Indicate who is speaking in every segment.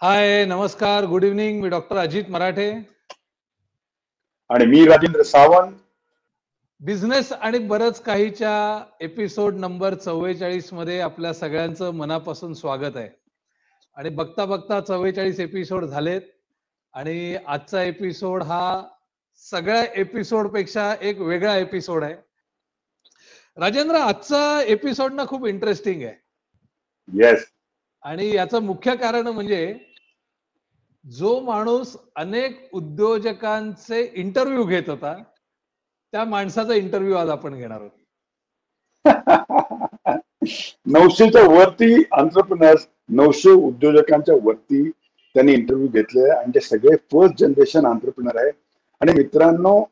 Speaker 1: हाय, नमस्कार, good evening. मी doctor Ajit मराठे.
Speaker 2: आणि मी Rajendra Sawant.
Speaker 1: Business आणि बरंच काहीच्या एपिसोड नंबर 44 मध्ये आपल्या सगळ्यांचं मनापासून स्वागत आहे. आणि बघता बघता 44 एपिसोड झालेत आणि आजचा एपिसोड हा सगळ्या एपिसोड पेक्षा एक वेगळा एपिसोड आहे. राजेंद्र, आजचा एपिसोड ना खूप इंटरेस्टिंग आहे.
Speaker 2: येस.
Speaker 1: आणि याचं मुख्य कारण म्हणजे जो माणूस अनेक उद्योजकांचे इंटरव्ह्यू घेत होता त्या माणसाचा इंटरव्ह्यू आज आपण घेणार आहोत.
Speaker 2: 900च्या वरती एंटरप्रेन्योर्स, 900 उद्योजकांच्या वरती त्यांनी इंटरव्ह्यू घेतले आणि ते सगळे फर्स्ट जनरेशन एंटरप्रेन्योर आहे. आणि मित्रांनो,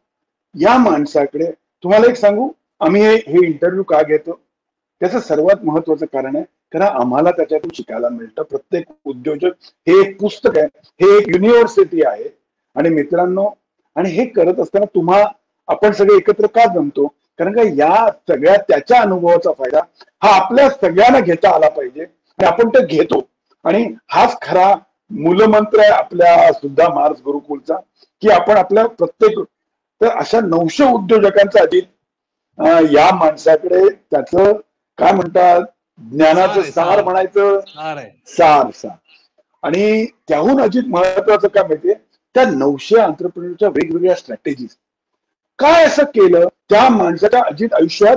Speaker 2: या माणसाकडे तुम्हाला एक सांगू, आम्ही हे इंटरव्ह्यू का घेतो त्याचं सर्वात महत्वाचं कारण आहे, कारण आम्हाला त्याच्यातून शिकायला मिळतं. प्रत्येक उद्योजक हे एक पुस्तक आहे, हे एक युनिव्हर्सिटी आहे. आणि मित्रांनो, आणि हे करत असताना आपण सगळे एकत्र का जमतो, कारण का या सगळ्या त्याच्या अनुभवाचा फायदा हा आपल्या सगळ्यांना घेता आला पाहिजे आणि आपण ते घेतो. आणि हाच खरा मूलमंत्र आहे आपल्या सुद्धा मार्स गुरुकुलचा, की आपण आपल्या प्रत्येक तर अशा 900 उद्योजकांचा अजित या माणसाकडे त्याचं काय म्हणतात, ज्ञानाचं सार म्हणायचं, सार. आणि त्याहून अजित महत्वाचं काय माहितीये, त्या 900 एंटरप्रेन्योरच्या वेगवेगळ्या स्ट्रॅटेजीज काय असं केलं, त्या माणसाच्या अजित आयुष्यात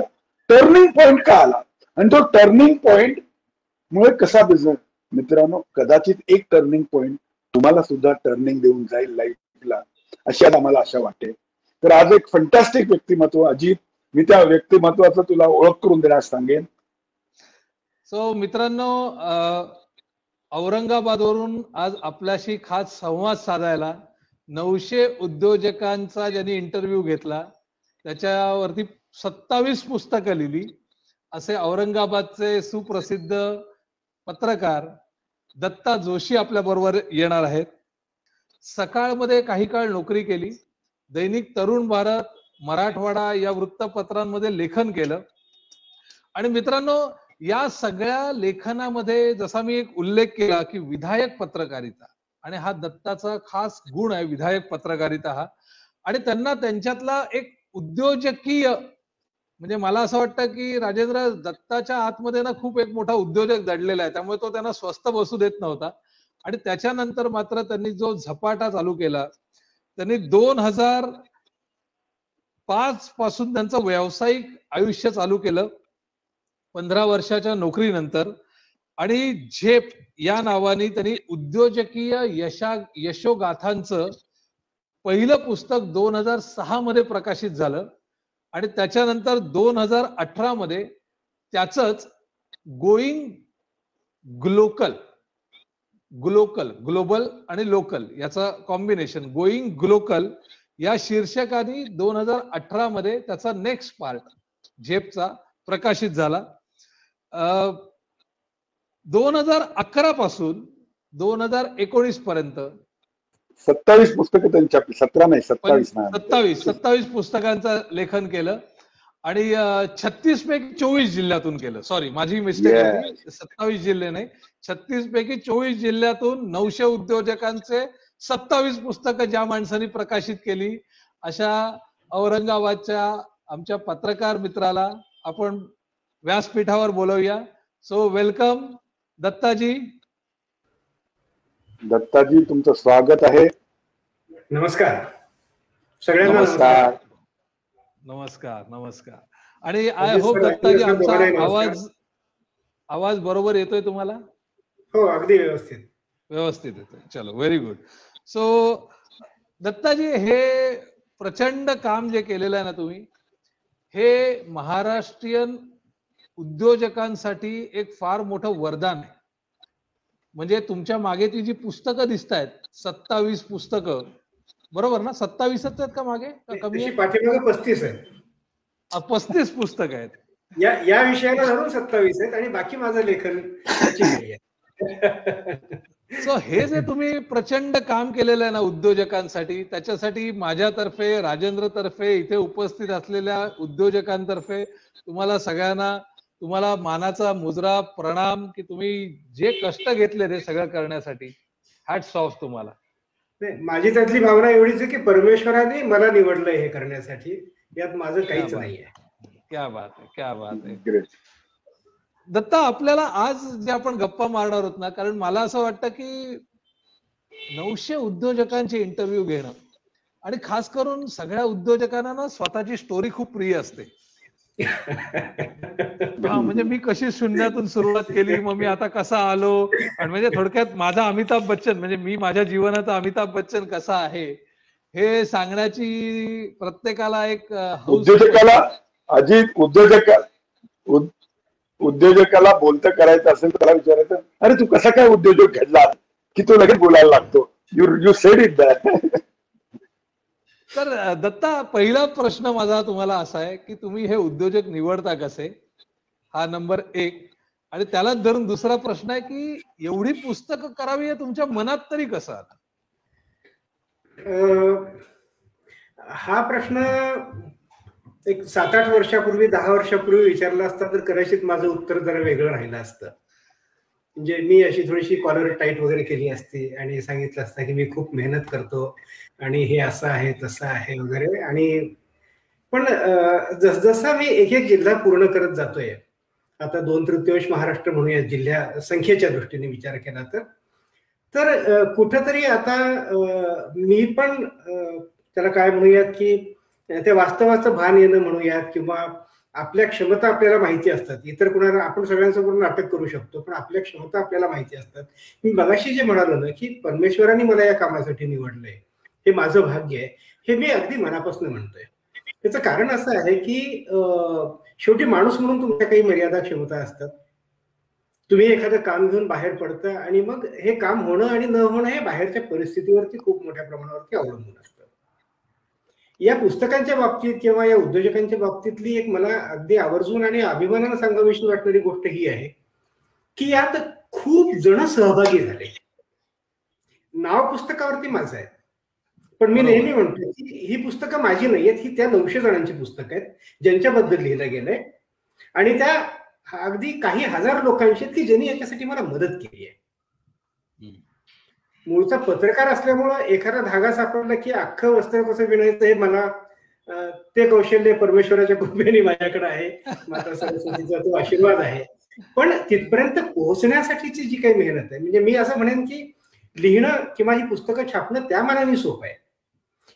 Speaker 2: टर्निंग पॉइंट का आला आणि तो टर्निंग पॉइंट मुळे कसा बिझनेस. मित्रांनो, कदाचित एक टर्निंग पॉइंट तुम्हाला सुद्धा टर्निंग देऊन जाईल लाईफला, अशी आज आम्हाला आशा वाटते. तर आज एक फंटॅस्टिक व्यक्तिमत्व अजित, मी त्या व्यक्तिमत्वाचं तुला ओळख करून देण्यास सांगेन.
Speaker 1: सो मित्रांनो, औरंगाबादवरून आज आपल्याशी खास संवाद साधायला 900 उद्योजकांचा ज्यांनी इंटरव्ह्यू घेतला, त्याच्यावरती 27 पुस्तकं लिहिली असे औरंगाबादचे सुप्रसिद्ध पत्रकार दत्ता जोशी आपल्या बरोबर येणार आहेत. सकाळमध्ये काही काळ नोकरी केली, दैनिक तरुण भारत, मराठवाडा या वृत्तपत्रांमध्ये लेखन केलं. आणि मित्रांनो, या सगळ्या लेखनामध्ये जसा मी एक उल्लेख केला की विधायक पत्रकारिता, आणि हा दत्ताचा खास गुण आहे, विधायक पत्रकारिता हा. आणि त्यांना त्यांच्यातला एक उद्योजकीय, म्हणजे मला असं वाटतं की राजेंद्र, दत्ताच्या आतमध्ये ना खूप एक मोठा उद्योजक दडलेला आहे, त्यामुळे तो त्यांना स्वस्त बसू देत नव्हता. आणि त्याच्यानंतर मात्र त्यांनी जो झपाटा चालू केला, त्यांनी 2005 पासून त्यांचं व्यावसायिक आयुष्य चालू केलं 15 वर्षाच्या नोकरीनंतर. आणि झेप या नावाने त्यांनी उद्योजकीय यशोगाथांचं पहिलं पुस्तक 2006 मध्ये प्रकाशित झालं. आणि त्याच्यानंतर 2018 मध्ये त्याचंच गोईंग ग्लोबल आणि लोकल याचा कॉम्बिनेशन, गोईंग ग्लोकल या शीर्षकाने 2018 मध्ये त्याचा नेक्स्ट पार्ट झेपचा प्रकाशित झाला. 2011 पासून 2019 पर्यंत
Speaker 2: 27 पुस्तकं त्यांच्या, 17 नाही 27
Speaker 1: पुस्तकांचं लेखन केलं. आणि 36 पैकी 24 जिल्ह्यातून केलं. सॉरी, माझी मिस्टेक होती, 27 जिल्हे नाही, 36 पैकी 24 जिल्ह्यातून 900 उद्योजकांचे 27 पुस्तकं ज्या माणसांनी प्रकाशित केली, अशा औरंगाबादच्या आमच्या पत्रकार मित्राला आपण व्यासपीठावर बोलवूया. So welcome Dattaji.
Speaker 2: दत्ताजी, तुमचं स्वागत आहे.
Speaker 3: नमस्कार सगळ्यांना.
Speaker 1: नमस्कार. आणि आय होप दत्ताजी आमचा आवाज बरोबर येतोय तुम्हाला?
Speaker 3: हो, अगदी व्यवस्थित
Speaker 1: येतोय. चलो, व्हेरी गुड. सो दत्ताजी, हे प्रचंड काम जे केलेलं आहे ना तुम्ही, हे महाराष्ट्रीयन उद्योजकांसाठी एक फार मोठं वरदान आहे. म्हणजे तुमच्या मागे ती जी पुस्तकं दिसत आहेत, 27 पुस्तकं, बरोबर ना? 27च आहेत का मागे?
Speaker 3: कमी पाठीमागे 35 आहेत.
Speaker 1: 35 पुस्तक आहेत
Speaker 3: या विषयाला धरून 27 आहेत आणि बाकी माझं लेखन आहे.
Speaker 1: सो हे जे तुम्ही प्रचंड काम केलेलं आहे ना उद्योजकांसाठी, त्याच्यासाठी माझ्यातर्फे, राजेंद्र तर्फे, इथे उपस्थित असलेल्या उद्योजकांतर्फे तुम्हाला सगळ्यांना मानाचा मुजरा, प्रणाम, की तुम्ही जे कष्ट घेतले ते सगळं करण्यासाठी. हॅट्स ऑफ तुम्हाला.
Speaker 3: नाही, माझी त्यातली भावना एवढीच आहे की परमेश्वराने मला निवडलंय हे करण्यासाठी, यात माझं काहीच नाहीये.
Speaker 1: क्या बात आहे, क्या बात आहे.
Speaker 2: ग्रेट.
Speaker 1: दत्ता, आपल्याला आज जे आपण गप्पा मारणार आहोत ना, कारण मला असं वाटतं की 900 उद्योजकांचे इंटरव्ह्यू घेणं आणि खास करून सगळ्या उद्योजकांना ना स्वतःची स्टोरी खूप प्रिय असते. म्हणजे मी कशी शून्यातून सुरुवात केली, मग मी आता कसा आलो, आणि म्हणजे थोडक्यात माझा अमिताभ बच्चन, म्हणजे मी माझ्या जीवनाचा अमिताभ बच्चन कसा आहे हे सांगण्याची प्रत्येकाला एक हौस.
Speaker 2: उद्योजकाला अजित उद्योजकाला बोलतं करायचं असेल तर त्याला विचारायचं, अरे तू कसा काय उद्योजक घडला, की तो लगेच बोलायला लागतो. You sed it that.
Speaker 1: तर दत्ता, पहिला प्रश्न माझा तुम्हाला असा आहे की तुम्ही हे उद्योजक निवडता कसे, हा नंबर 1. आणि त्याला धरून दुसरा प्रश्न आहे की एवढी पुस्तकं करावी हे तुमच्या मनात तरी कसं आलं?
Speaker 3: हा प्रश्न एक 7-8 वर्षापूर्वी, 10 वर्षापूर्वी विचारला असता तर कदाचित माझं उत्तर जरा वेगळं राहिलं असतं. म्हणजे मी अशी थोडीशी कॉलर टाईट वगैरे केली असती आणि सांगितलं असतं की मी खूप मेहनत करतो आणि हे असं आहे तसं आहे वगैरे. आणि पण जसजसा मी एक एक जिल्हा पूर्ण करत जातोय, आता 2/3 महाराष्ट्र म्हणूया जिल्ह्या संख्येच्या दृष्टीने विचार केला तर कुठंतरी आता मी पण त्याला काय म्हणूयात की त्या वास्तवाचं भान येणं म्हणूयात, किंवा आपल्या क्षमता आपल्याला माहिती असतात. इतर कुणाला आपण सगळ्यांसमोर नाटक करू शकतो, पण आपल्या क्षमता आपल्याला माहिती असतात. मी मगाशी जे म्हणालो ना की परमेश्वराने मला या कामासाठी निवडलंय, हे माझं भाग्य आहे, हे मी अगदी मनापासून म्हणतोय. त्याचं कारण असं आहे की शेवटी माणूस म्हणून तुमच्या काही मर्यादा क्षमता असतात. तुम्ही एखादं काम घेऊन बाहेर पडता आणि मग हे काम होणं आणि न होणं हे बाहेरच्या परिस्थितीवरती खूप मोठ्या प्रमाणावरती अवलंबून असतं. या पुस्तकांच्या बाबतीत किंवा या उद्योजकांच्या बाबतीतली एक मला अगदी आवर्जून आणि अभिमानानं सांगावीशी वाटणारी गोष्ट ही आहे की यात खूप जण सहभागी झाले. नाव पुस्तकावरती माझं आहे, पण मी नेहमी म्हणतो की ही पुस्तकं माझी नाही आहेत, ही त्या 900 जणांची पुस्तकं आहेत ज्यांच्याबद्दल लिहिलं गेलंय, आणि त्या अगदी काही हजार लोकांशी की ज्यांनी याच्यासाठी मला मदत केली आहे. मूळचा पत्रकार असल्यामुळं एखादा धागा सापडला की अख्खं वस्त्र कसं विणायचं हे मला ते कौशल्य परमेश्वराच्या कृपेने माझ्याकडे आहे, माता सरस्वतीचा तो आशीर्वाद आहे. पण तिथपर्यंत पोहोचण्यासाठीची जी काही मेहनत आहे, म्हणजे मी असं म्हणेन की लिहिणं किंवा ही पुस्तकं छापणं त्या मानाने सोपं आहे,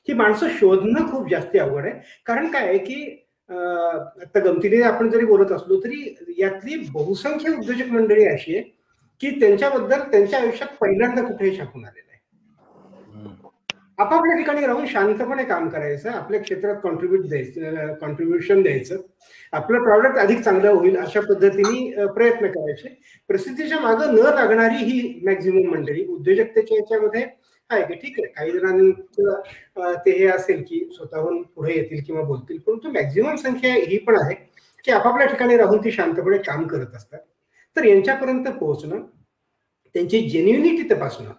Speaker 3: ही माणसं शोधणं खूप जास्त अवघड आहे. कारण काय आहे की आता गमतीने आपण जरी बोलत असलो तरी यातली बहुसंख्य उद्योजक मंडळी अशी आहे की त्यांच्याबद्दल त्यांच्या आयुष्यात पहिल्यांदा कुठेही छापून आलेलं आहे. आपापल्या ठिकाणी राहून शांतपणे काम करायचं, आपल्या क्षेत्रात कॉन्ट्रीब्युशन द्यायचं, आपलं प्रॉडक्ट अधिक चांगलं होईल अशा पद्धतीने प्रयत्न करायचे. प्रसिद्धीच्या मागं न लागणारी ही मॅक्झिमम मंडळी उद्योजकतेच्या याच्यामध्ये आहे की ठीक आहे, काही जणांचं ते हे असेल की स्वतःहून पुढे येतील किंवा बोलतील, परंतु मॅक्झिमम संख्या ही पण आहे की आपापल्या ठिकाणी राहून ती शांतपणे काम करत असतात. तर यांच्यापर्यंत पोहोचणं, त्यांची जेन्युनिटी तपासणं,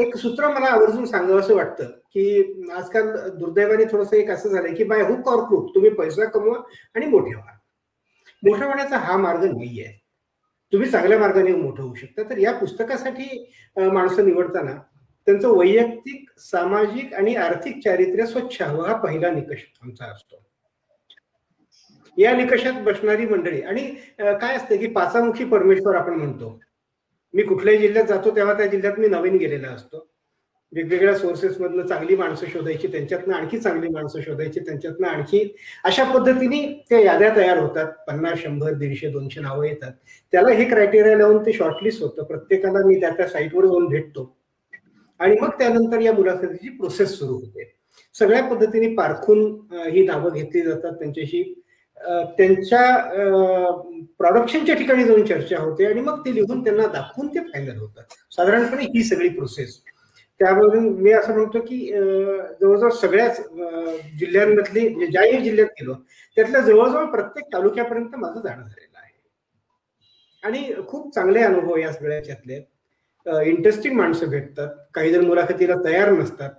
Speaker 3: एक सूत्र मला आवर्जून सांगावं असं वाटतं की आजकाल दुर्दैवाने थोडंसं एक असं झालंय की बाय हुक ऑर क्रूक तुम्ही पैसा कमवा आणि मोठे व्हा. मोठं होण्याचा हा मार्ग नाहीये, तुम्ही चांगल्या मार्गाने मोठं होऊ शकता. तर या पुस्तकासाठी माणसं निवडताना त्यांचं वैयक्तिक, सामाजिक आणि आर्थिक चारित्र्य स्वच्छ हवं हा पहिला निकष आमचा असतो. या निकषात बसणारी मंडळी, आणि काय असतं की पाचामुखी परमेश्वर आपण म्हणतो. मी कुठल्याही जिल्ह्यात जातो तेव्हा त्या जिल्ह्यात मी नवीन गेलेला असतो, वेगवेगळ्या सोर्सेस मधनं चांगली माणसं शोधायची, त्यांच्यातनं आणखी चांगली माणसं शोधायची, त्यांच्यातनं आणखी अशा पद्धतीने त्या याद्या तयार होतात. 50, 100, 150, 200 नावं येतात. त्याला हे क्रायटेरिया लावून ते शॉर्टलिस्ट होतं. प्रत्येकाला मी त्या साईटवर जाऊन भेटतो आणि मग त्यानंतर या मुलाखतीची प्रोसेस सुरू होते. सगळ्या पद्धतीने पारखून ही नावं घेतली जातात, त्यांच्याशी त्यांच्या प्रोडक्शनच्या ठिकाणी जाऊन चर्चा होते आणि मग ते लिहून त्यांना दाखवून ते फायनल होतात. साधारणपणे ही सगळी प्रोसेस. त्यावरून मी असं म्हणतो की जवळजवळ सगळ्याच जिल्ह्यांमधली, ज्याही जिल्ह्यात गेलो त्यातल्या जवळजवळ प्रत्येक तालुक्यापर्यंत माझं जाणं झालेलं आहे आणि खूप चांगले अनुभव या सगळ्याच्यातले. इंटरेस्टिंग माणसं भेटतात. काही जण मुलाखतीला तयार नसतात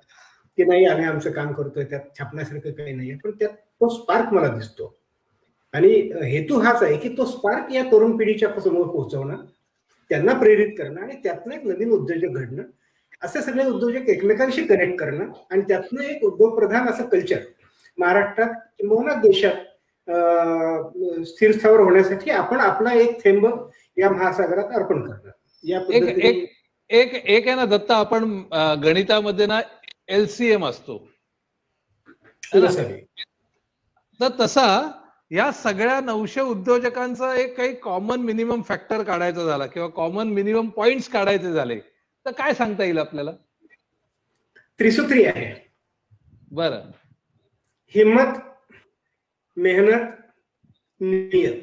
Speaker 3: की नाही आम्ही आमचं काम करतोय, त्यात छापण्यासारखं काही नाहीये, पण त्यात तो स्पार्क मला दिसतो. आणि हेतू हाच आहे की तो स्पार्क या तरुण पिढीच्या समोर पोहोचवणं त्यांना प्रेरित करणं आणि त्यातनं एक नवीन उद्योजक घडणं, असे सगळे उद्योजक एकमेकांशी कनेक्ट करणं आणि त्यातनं एक उद्योगप्रधान असं कल्चर महाराष्ट्रात किंवा देशात स्थिरस्थावर होण्यासाठी आपण आपला एक थेंब या महासागरात अर्पण करणं. या पद्धतीने
Speaker 1: एक आहे ना दत्ता, आपण गणितामध्ये ना LCM असतो, तर तसा या सगळ्या 900 उद्योजकांचा एक काही कॉमन मिनिमम फॅक्टर काढायचा झाला किंवा कॉमन मिनिमम पॉइंट्स काढायचे झाले तर काय सांगता येईल आपल्याला?
Speaker 3: त्रिसूत्री आहे.
Speaker 1: बरं.
Speaker 3: हिम्मत, मेहनत, नियत.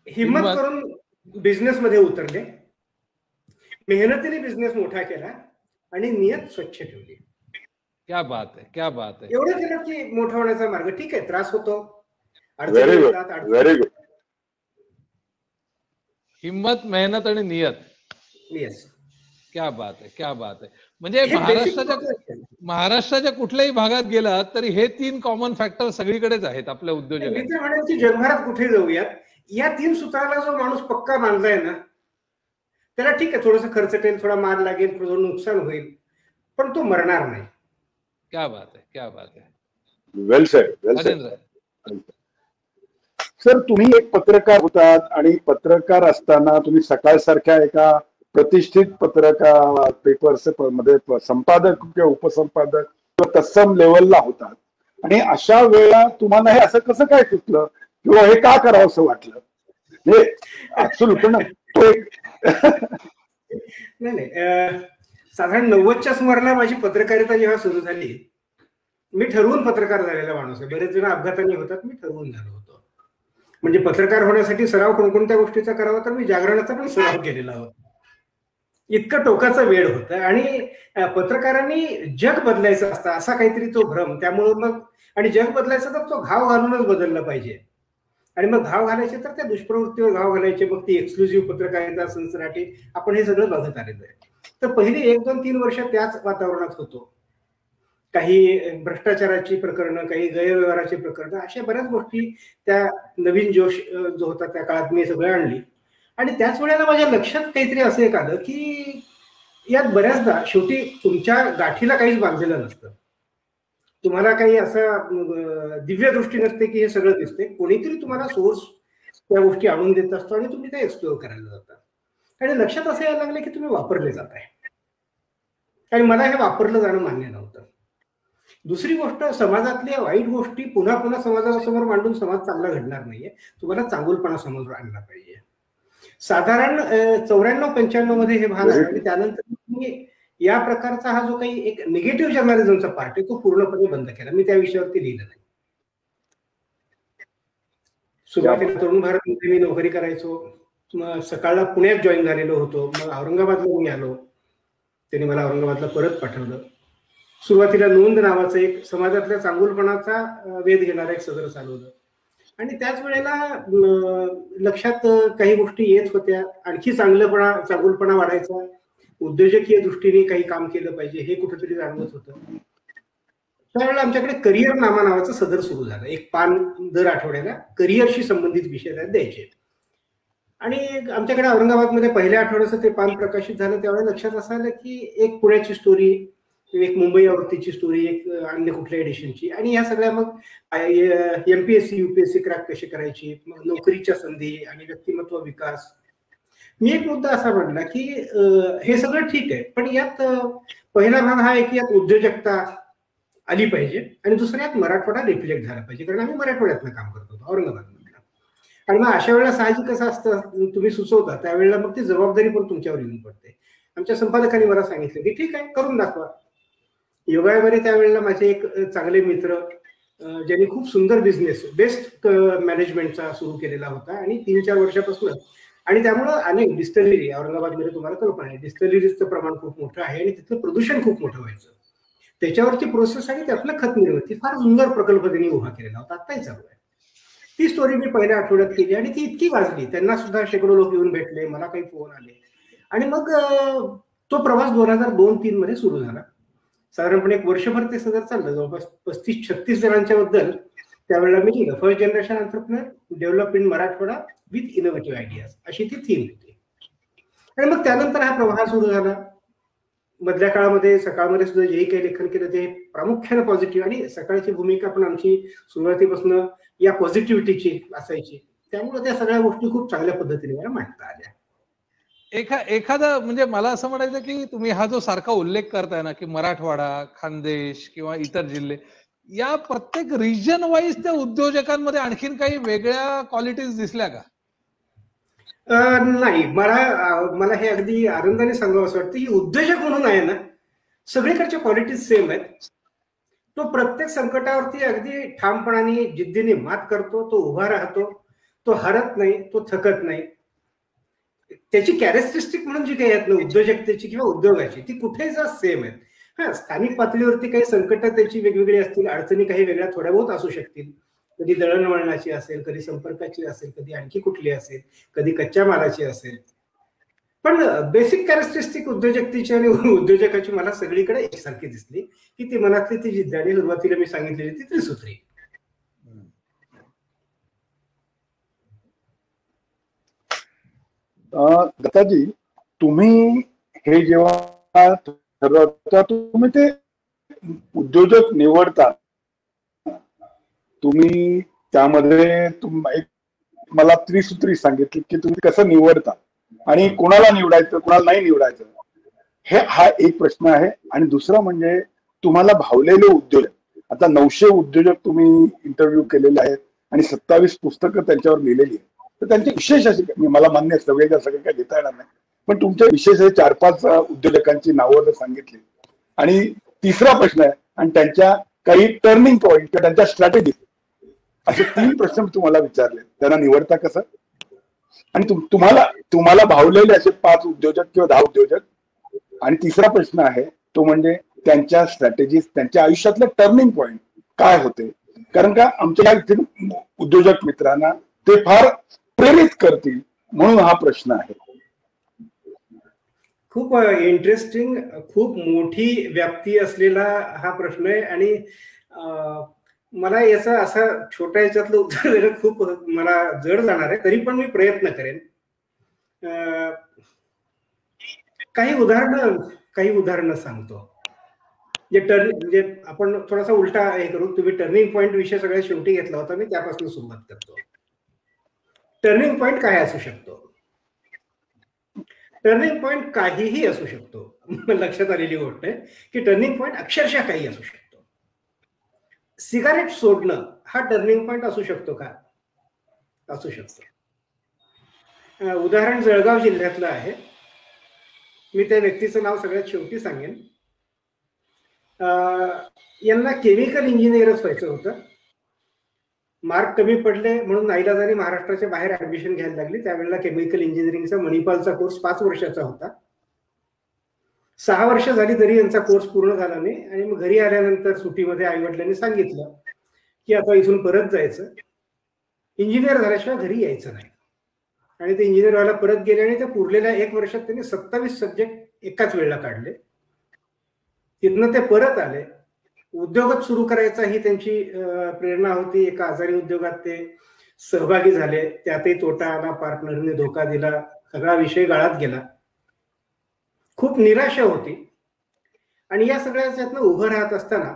Speaker 3: हिम्मत करून बिझनेस मध्ये उतरले, मेहनतीने बिझनेस मोठा केला आणि नियत स्वच्छ ठेवली.
Speaker 1: क्या बात आहे, क्या बात आहे.
Speaker 3: एवढं केलं की मोठा होण्याचा मार्ग. ठीक आहे, त्रास होतो,
Speaker 2: व्हेरी गुड.
Speaker 1: हिम्मत, मेहनत आणि नियत.
Speaker 3: येस.
Speaker 1: क्या बात आहे, क्या बात आहे. म्हणजे महाराष्ट्राच्या कुठल्याही भागात गेला तरी हे 3 कॉमन फॅक्टर सगळीकडेच आहेत आपल्या उद्योजकांना.
Speaker 3: जगभरात कुठे जाऊयात, या 3 सूत्राला जो माणूस पक्का मानलाय ना, त्याला ठीक आहे, थोडस खर्चटेल, थोडा मार लागेल, थोडं नुकसान होईल, पण तो मरणार नाही.
Speaker 1: क्या बात आहे, क्या बात आहे.
Speaker 2: वेल सेड, वेल सेड. सर, तुम्ही एक पत्रकार होतात आणि पत्रकार असताना तुम्ही सकाळ सारख्या एका प्रतिष्ठित पत्रकार पेपर्स मध्ये संपादक किंवा उपसंपादक किंवा तत्सम लेवलला होतात आणि अशा वेळेला तुम्हाला हे असं कसं काय सुचलं किंवा हे का करावं असं वाटलं? हे ऍब्सोल्युट ना.
Speaker 3: नाही, साधारण 90च्या सुमाराला माझी पत्रकारिता जेव्हा सुरू झाली, मी ठरवून पत्रकार झालेला माणूस आहे. बरेच जण अपघाताने होतात, मी ठरवून झालो होतो. म्हणजे पत्रकार होण्यासाठी सराव कोणकोणत्या गोष्टीचा करावा, तर मी जागरणाचा पण सराव केलेला होता. इतकं टोकाचा वेळ होता आणि पत्रकारांनी जग बदलायचं असतं असा काहीतरी तो भ्रम. त्यामुळं मग, आणि जग बदलायचं तर तो घाव घालूनच बदलला पाहिजे. आणि मग घाव घालायचे तर त्या दुष्प्रवृत्तीवर घाव घालायचे, मग ती एक्सक्लुझिव्ह पत्रकारिता, सनसनाटी, आपण हे सगळं बघत आलेलं आहे. तर पहिली 1-2-3 वर्ष त्याच वातावरणात होतो. काही भ्रष्टाचाराची प्रकरणं, काही गैरव्यवहाराची प्रकरणं, अशा बऱ्याच गोष्टी त्या नवीन जोश जो होता त्या काळात मी सगळं आणली. आणि त्याच वेळेला माझ्या लक्षात काहीतरी असं एक आलं की यात बऱ्याचदा शेवटी तुमच्या गाठीला काहीच बांधलेलं नसतं. तुम्हाला काही असं दिव्य दृष्टी नसते की हे सगळं दिसते. कोणीतरी तुम्हाला सोर्स त्या गोष्टी आणून देत असतो आणि तुम्ही ते एक्सप्लोर करायला जाता. आणि लक्षात असं यायला लागलं की तुम्ही वापरले जाताय आणि मला हे वापरलं जाणं मान्य नव्हतं. दुसरी गोष्ट, समाजातल्या वाईट गोष्टी पुन्हा पुन्हा समाजासमोर मांडून समाज चांगला घडणार नाहीये. तुम्हाला चांगुलपणा समोर आणला पाहिजे. साधारण 94-95 मध्ये हे भाग आहे आणि त्यानंतर मी या प्रकारचा हा जो काही एक निगेटिव्ह जर्नलिझमचा पार्ट आहे तो पूर्णपणे बंद केला. मी त्या विषयावरती लिहिलं नाही. सुरुवातीला तरुण भारतमध्ये मी नोकरी करायचो. मग सकाळला पुण्यात जॉईन झालेलो होतो. मग औरंगाबादला मी आलो, त्यांनी मला औरंगाबादला परत पाठवलं. सुरुवातीला नोंद नावाचं एक समाजातल्या चांगुलपणाचा वेध घेणारा एक सदर चालवलं आणि त्याच वेळेला लक्षात काही गोष्टी येत होत्या. आणखी चांगुलपणा वाढायचा, उद्योजकीय दृष्टीने काही काम केलं पाहिजे हे कुठेतरी जाणवत होतं. त्यावेळेला आमच्याकडे करिअर नावाचं सदर सुरू झालं. एक पान दर आठवड्याला करिअरशी संबंधित विषय द्यायचे आणि आमच्याकडे औरंगाबादमध्ये पहिल्या आठवड्याचं ते पान प्रकाशित झालं. त्यावेळेला लक्षात असं आलं की एक पुण्याची स्टोरी, एक मुंबई आवृत्तीची स्टोरी, एक अन्य कुठल्या एडिशनची, आणि ह्या सगळ्या मग MPSC UPSC क्रॅक कशी करायची, मग नोकरीच्या संधी आणि व्यक्तिमत्व विकास. मी एक मुद्दा असा म्हणला की हे सगळं ठीक आहे, पण यात पहिला भाग हा आहे की यात उद्योजकता आली पाहिजे आणि दुसऱ्यात मराठवाडा रिफ्लेक्ट झाला पाहिजे, कारण आम्ही मराठवाड्यातलं काम करत होतो औरंगाबादमधलं. आणि मग अशा वेळेला साहजिक कसं असतं, तुम्ही सुचवता त्यावेळेला मग ती जबाबदारी पण तुमच्यावर येऊन पडते. आमच्या संपादकांनी मला सांगितलं की ठीक आहे, करून दाखवा. योगायोगाने त्यावेळेला माझे एक चांगले मित्र ज्यांनी खूप सुंदर बिझनेस बेस्ट मॅनेजमेंटचा सुरू केलेला होता आणि 3-4 वर्षापासून, आणि त्यामुळं अनेक डिस्टलरी औरंगाबादमध्ये तुम्हाला कल्पना आहे, डिस्टलरीजचं प्रमाण खूप मोठं आहे आणि तिथलं प्रदूषण खूप मोठं व्हायचं. त्याच्यावरची प्रोसेस आणि त्यातलं खत निर्मिती फार सुंदर प्रकल्प त्यांनी उभा केलेला होता, आत्ताही चालू आहे. ती स्टोरी मी पहिल्या आठवड्यात केली आणि ती इतकी गाजली, त्यांना सुद्धा शेकडो लोक येऊन भेटले, मला काही फोन आले आणि मग तो प्रवास 2002-03 मध्ये सुरू झाला. साधारणपणे 1 वर्षभर ते सगळं चाललं. जवळपास 35-36 जणांच्या बद्दल त्यावेळेला मी लिहिलं first generation entrepreneur develop in Marathwada with innovative ideas, अशी ती थीम होती. आणि मग त्यानंतर हा प्रवाह सुरू झाला. मधल्या काळामध्ये सकाळमध्ये सुद्धा जे काही लेखन केलं ते प्रामुख्याने पॉझिटिव्ह, आणि सकाळची भूमिका पण आमची सुरुवातीपासून या पॉझिटिव्हिटीची असायची. त्यामुळे त्या सगळ्या गोष्टी खूप चांगल्या पद्धतीने मला मांडता आल्या.
Speaker 1: एखादा म्हणजे मला असं म्हणायचं की तुम्ही हा जो सारखा उल्लेख करताय ना की मराठवाडा, खानदेश किंवा इतर जिल्हे, या प्रत्येक रिजन वाईज त्या उद्योजकांमध्ये आणखीन काही वेगळ्या क्वालिटीज दिसल्या का?
Speaker 3: नाही, मला हे अगदी आनंदाने सांगावं असं वाटतं की उद्योजक म्हणून आहे ना, सगळीकडच्या क्वालिटीज सेम आहेत. तो प्रत्येक संकटावरती अगदी ठामपणाने जिद्दीने मात करतो, तो उभा राहतो, तो हरत नाही, तो थकत नाही. त्याची कॅरेक्टरिस्टिक म्हणून जी काही आहेत ना उद्योजकतेची किंवा उद्योगाची, ती कुठेही जा सेम आहेत. हा, स्थानिक पातळीवरती काही संकट त्याची वेगवेगळी असतील, अडचणी काही वेगळ्या थोड्या बहुत असू शकतील. कधी दळणवळणाची असेल, कधी संपर्काची असेल, कधी आणखी कुठली असेल, कधी कच्च्या मालाची असेल. पण बेसिक कॅरेक्टरिस्टिक उद्योजकतेची आणि उद्योजकाची मला सगळीकडे एकसारखी दिसली की ती मनातली ती जिद्द आणि सुरुवातीला मी सांगितलेली ती त्रिसूत्री.
Speaker 2: दत्ताजी, तुम्ही हे जेव्हा ठरवता, तुम्ही ते उद्योजक निवडता, तुम्ही त्यामध्ये मला त्रिसूत्री सांगितली की तुम्ही कसं निवडता आणि कोणाला निवडायचं, कोणाला नाही निवडायचं, हा एक प्रश्न आहे. आणि दुसरा म्हणजे तुम्हाला भावलेले उद्योजक, आता 900 उद्योजक तुम्ही इंटरव्ह्यू केलेले आहेत आणि 27 पुस्तकं त्यांच्यावर लिहिलेली आहेत. तर त्यांचे विशेष असे, मला मान्य सगळे काय घेता येणार नाही, पण तुमच्या विशेष 4-5 उद्योजकांची नावं सांगितली. आणि तिसरा प्रश्न आहे, आणि त्यांच्या काही टर्निंग पॉईंट किंवा त्यांच्या स्ट्रॅटेजी, असे 3 प्रश्न मी तुम्हाला विचारले. त्यांना निवडता कसं, आणि तुम्हाला भावलेले असे 5 उद्योजक किंवा 10 उद्योजक. आणि तिसरा प्रश्न आहे तो म्हणजे त्यांच्या स्ट्रॅटेजीज, त्यांच्या आयुष्यातले टर्निंग पॉईंट काय होते. कारण का आमच्या उद्योजक मित्रांना ते फार प्रेरित करतील, म्हणून हा प्रश्न आहे.
Speaker 3: खूप इंटरेस्टिंग, खूप मोठी व्याप्ती असलेला हा प्रश्न आहे. आणि मला याचा असा छोट्या याच्यातलं उत्तर देणं खूप मला जड जाणार आहे, तरी पण मी प्रयत्न करेन. काही उदाहरणं सांगतो. म्हणजे आपण थोडासा उलटा हे करू. तुम्ही टर्निंग पॉईंट विषय सगळ्यात शेवटी घेतला होता, मी त्यापासून सुरुवात करतो. टर्निंग पॉईंट काय असू शकतो? टर्निंग पॉईंट काहीही असू शकतो. लक्षात आलेली गोष्ट आहे की टर्निंग पॉईंट अक्षरशः काही असू शकतो. सिगारेट सोडणं हा टर्निंग पॉईंट असू शकतो का? असू शकतो. उदाहरण जळगाव जिल्ह्यातलं आहे. मी त्या व्यक्तीचं नाव सगळ्यात शेवटी सांगेन. यांना केमिकल इंजिनियरच व्हायचं होतं. मार्क कमी पडले म्हणून नाईलाजाने महाराष्ट्राच्या बाहेर ऍडमिशन घ्यायला लागली. त्यावेळेला केमिकल इंजिनिअरिंगचा मणिपालचा कोर्स 5 वर्षाचा होता. 6 वर्ष झाली तरी यांचा कोर्स पूर्ण झाला नाही. आणि मग घरी आल्यानंतर सुट्टीमध्ये आईवडिलांनी सांगितलं की आता इथून परत जायचं, इंजिनियर झाल्याशिवाय घरी यायचं नाही. आणि ते इंजिनियर व्हायला परत गेले आणि त्या पुरलेल्या 1 वर्षात त्यांनी 27 सब्जेक्ट एकाच वेळेला काढले. तिथनं ते परत आले. उद्योगच सुरू करायचा ही त्यांची प्रेरणा होती. एका आजारी उद्योगात ते सहभागी झाले. त्यातही तोटा आला, पार्टनरने धोका दिला, सगळा विषय गाळात गेला. खूप निराशा होती. आणि या सगळ्याच्यातनं उभं राहत असताना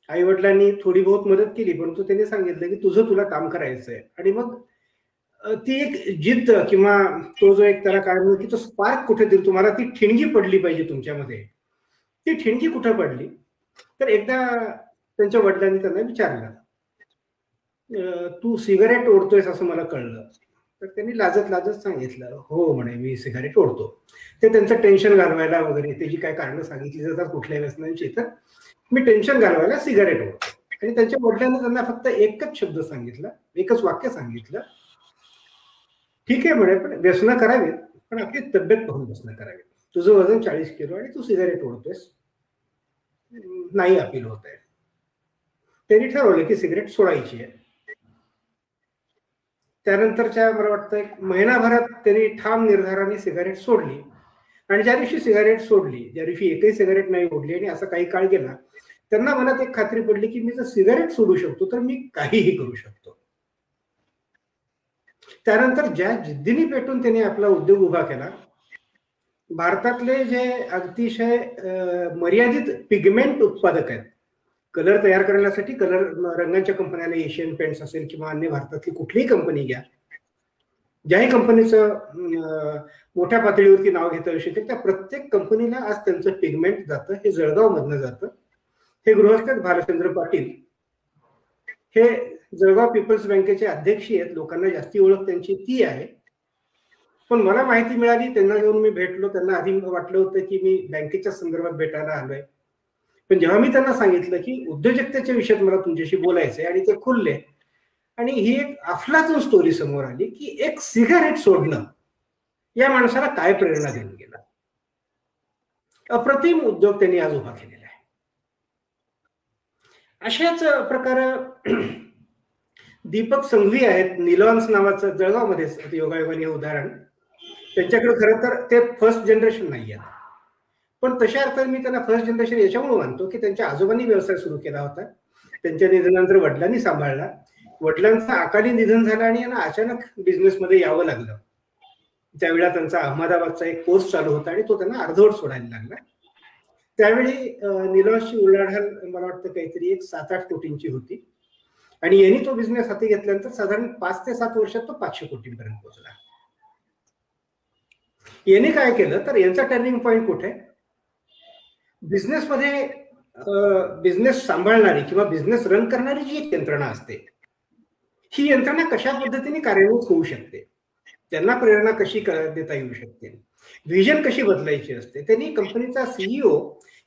Speaker 3: आई वडिलांनी थोडी बहुत मदत केली, परंतु त्यांनी सांगितलं की तुला काम करायचंय. आणि मग ती एक जिद्द किंवा तो जो एक त्याला काय म्हणतो की तो स्पार्क कुठेतरी, तुम्हाला ती ठिणगी पडली पाहिजे तुमच्यामध्ये. ती ठिणगी कुठं पडली? तर एकदा त्यांच्या वडिलांनी त्यांना विचारलं, तू सिगारेट ओढतोयस असं मला कळलं. तर त्यांनी लाजत सांगितलं, हो म्हणे मी सिगारेट ओढतो. ते त्यांचं टेन्शन घालवायला वगैरे त्याची काय कारणं सांगितली जातात कुठल्याही व्यसनांची, तर मी टेन्शन घालवायला सिगारेट ओढतो. आणि त्यांच्या वडिलांनी त्यांना फक्त एकच शब्द सांगितला, एकच वाक्य सांगितलं, ठीक आहे म्हणे, पण व्यसनं करावीत, पण आपली तब्येत पाहून व्यसनं करावीत. तुझं वजन 40 किलो आणि तू सिगारेट ओढतोयस, नाही अपील होत आहे. त्यांनी ठरवलं की सिगरेट सोडायची आहे. त्यानंतरच्या मला वाटतं 1 महिनाभरात त्यांनी ठाम निर्धाराने सिगारेट सोडली. आणि ज्या दिवशी सिगारेट सोडली, ज्या दिवशी एकही सिगारेट नाही ओढली आणि असा काही काळ गेला, त्यांना मनात एक खात्री पडली की मी जर सिगारेट सोडू शकतो तर मी काहीही करू शकतो. त्यानंतर ज्या जिद्दीने पेटून त्याने आपला उद्योग उभा केला, भारतातले जे अतिशय मर्यादित पिगमेंट उत्पादक आहेत, कलर तयार करण्यासाठी कलर रंगांच्या कंपन्याला एशियन पेंट्स असेल किंवा अन्य भारतातली कुठलीही कंपनी घ्या, ज्याही कंपनीचं मोठ्या पातळीवरती नाव घेता येऊ शकेल त्या प्रत्येक कंपनीला आज त्यांचं पिगमेंट जातं, हे जळगाव मधनं जातं. हे गृहस्थ भालचंद्र पाटील हे जळगाव पीपल्स बँकेचे अध्यक्ष आहेत, लोकांना जास्ती ओळख त्यांची ती आहे. पण मला माहिती मिळाली, त्यांना जेव्हा मी भेटलो, त्यांना आधी वाटलं होतं की मी बँकेच्या संदर्भात भेटायला आलोय, पण जेव्हा मी त्यांना सांगितलं की उद्योजकतेच्या विषयात मला तुमच्याशी बोलायचंय आणि ते खुलले, आणि ही एक अफलातून स्टोरी समोर आली की एक सिगारेट सोडणं या माणसाला काय प्रेरणा देऊन गेला. अप्रतिम उद्योग त्यांनी आज उभा केलेला आहे. अशाच प्रकारे दीपक संघवी आहेत, निलॉन्स नावाचं, जळगावमध्येच योगायोगाने हे उदाहरण. त्यांच्याकडे खरं तर ते फर्स्ट जनरेशन नाही आहे, पण तशा अर्थाने मी त्यांना फर्स्ट जनरेशन याच्यामुळे मानतो की त्यांच्या आजोबांनी व्यवसाय सुरू केला होता, त्यांच्या निधनानंतर वडिलांनी सांभाळला, वडिलांचं अकाली निधन झालं आणि यांना अचानक बिझनेसमध्ये यावं लागलं. त्यावेळेला त्यांचा अहमदाबादचा एक कोर्स चालू होता आणि तो त्यांना अर्धवट सोडायला लागला. त्यावेळी निलॉन्सची उलाढाल मला वाटतं काहीतरी एक 7-8 कोटींची होती आणि यांनी तो बिझनेस हाती घेतल्यानंतर साधारण 5 ते 7 वर्षात तो 500 कोटींपर्यंत पोहोचला. यांनी काय केलं तर यांचा टर्निंग पॉइंट कुठे, बिझनेसमध्ये बिझनेस सांभाळणारी किंवा बिझनेस रन करणारी जी एक यंत्रणा असते, ही यंत्रणा कशा पद्धतीने कार्यान्वित होऊ शकते, त्यांना प्रेरणा कशी देता येऊ शकते, व्हिजन कशी बदलायची असते. त्यांनी कंपनीचा सीईओ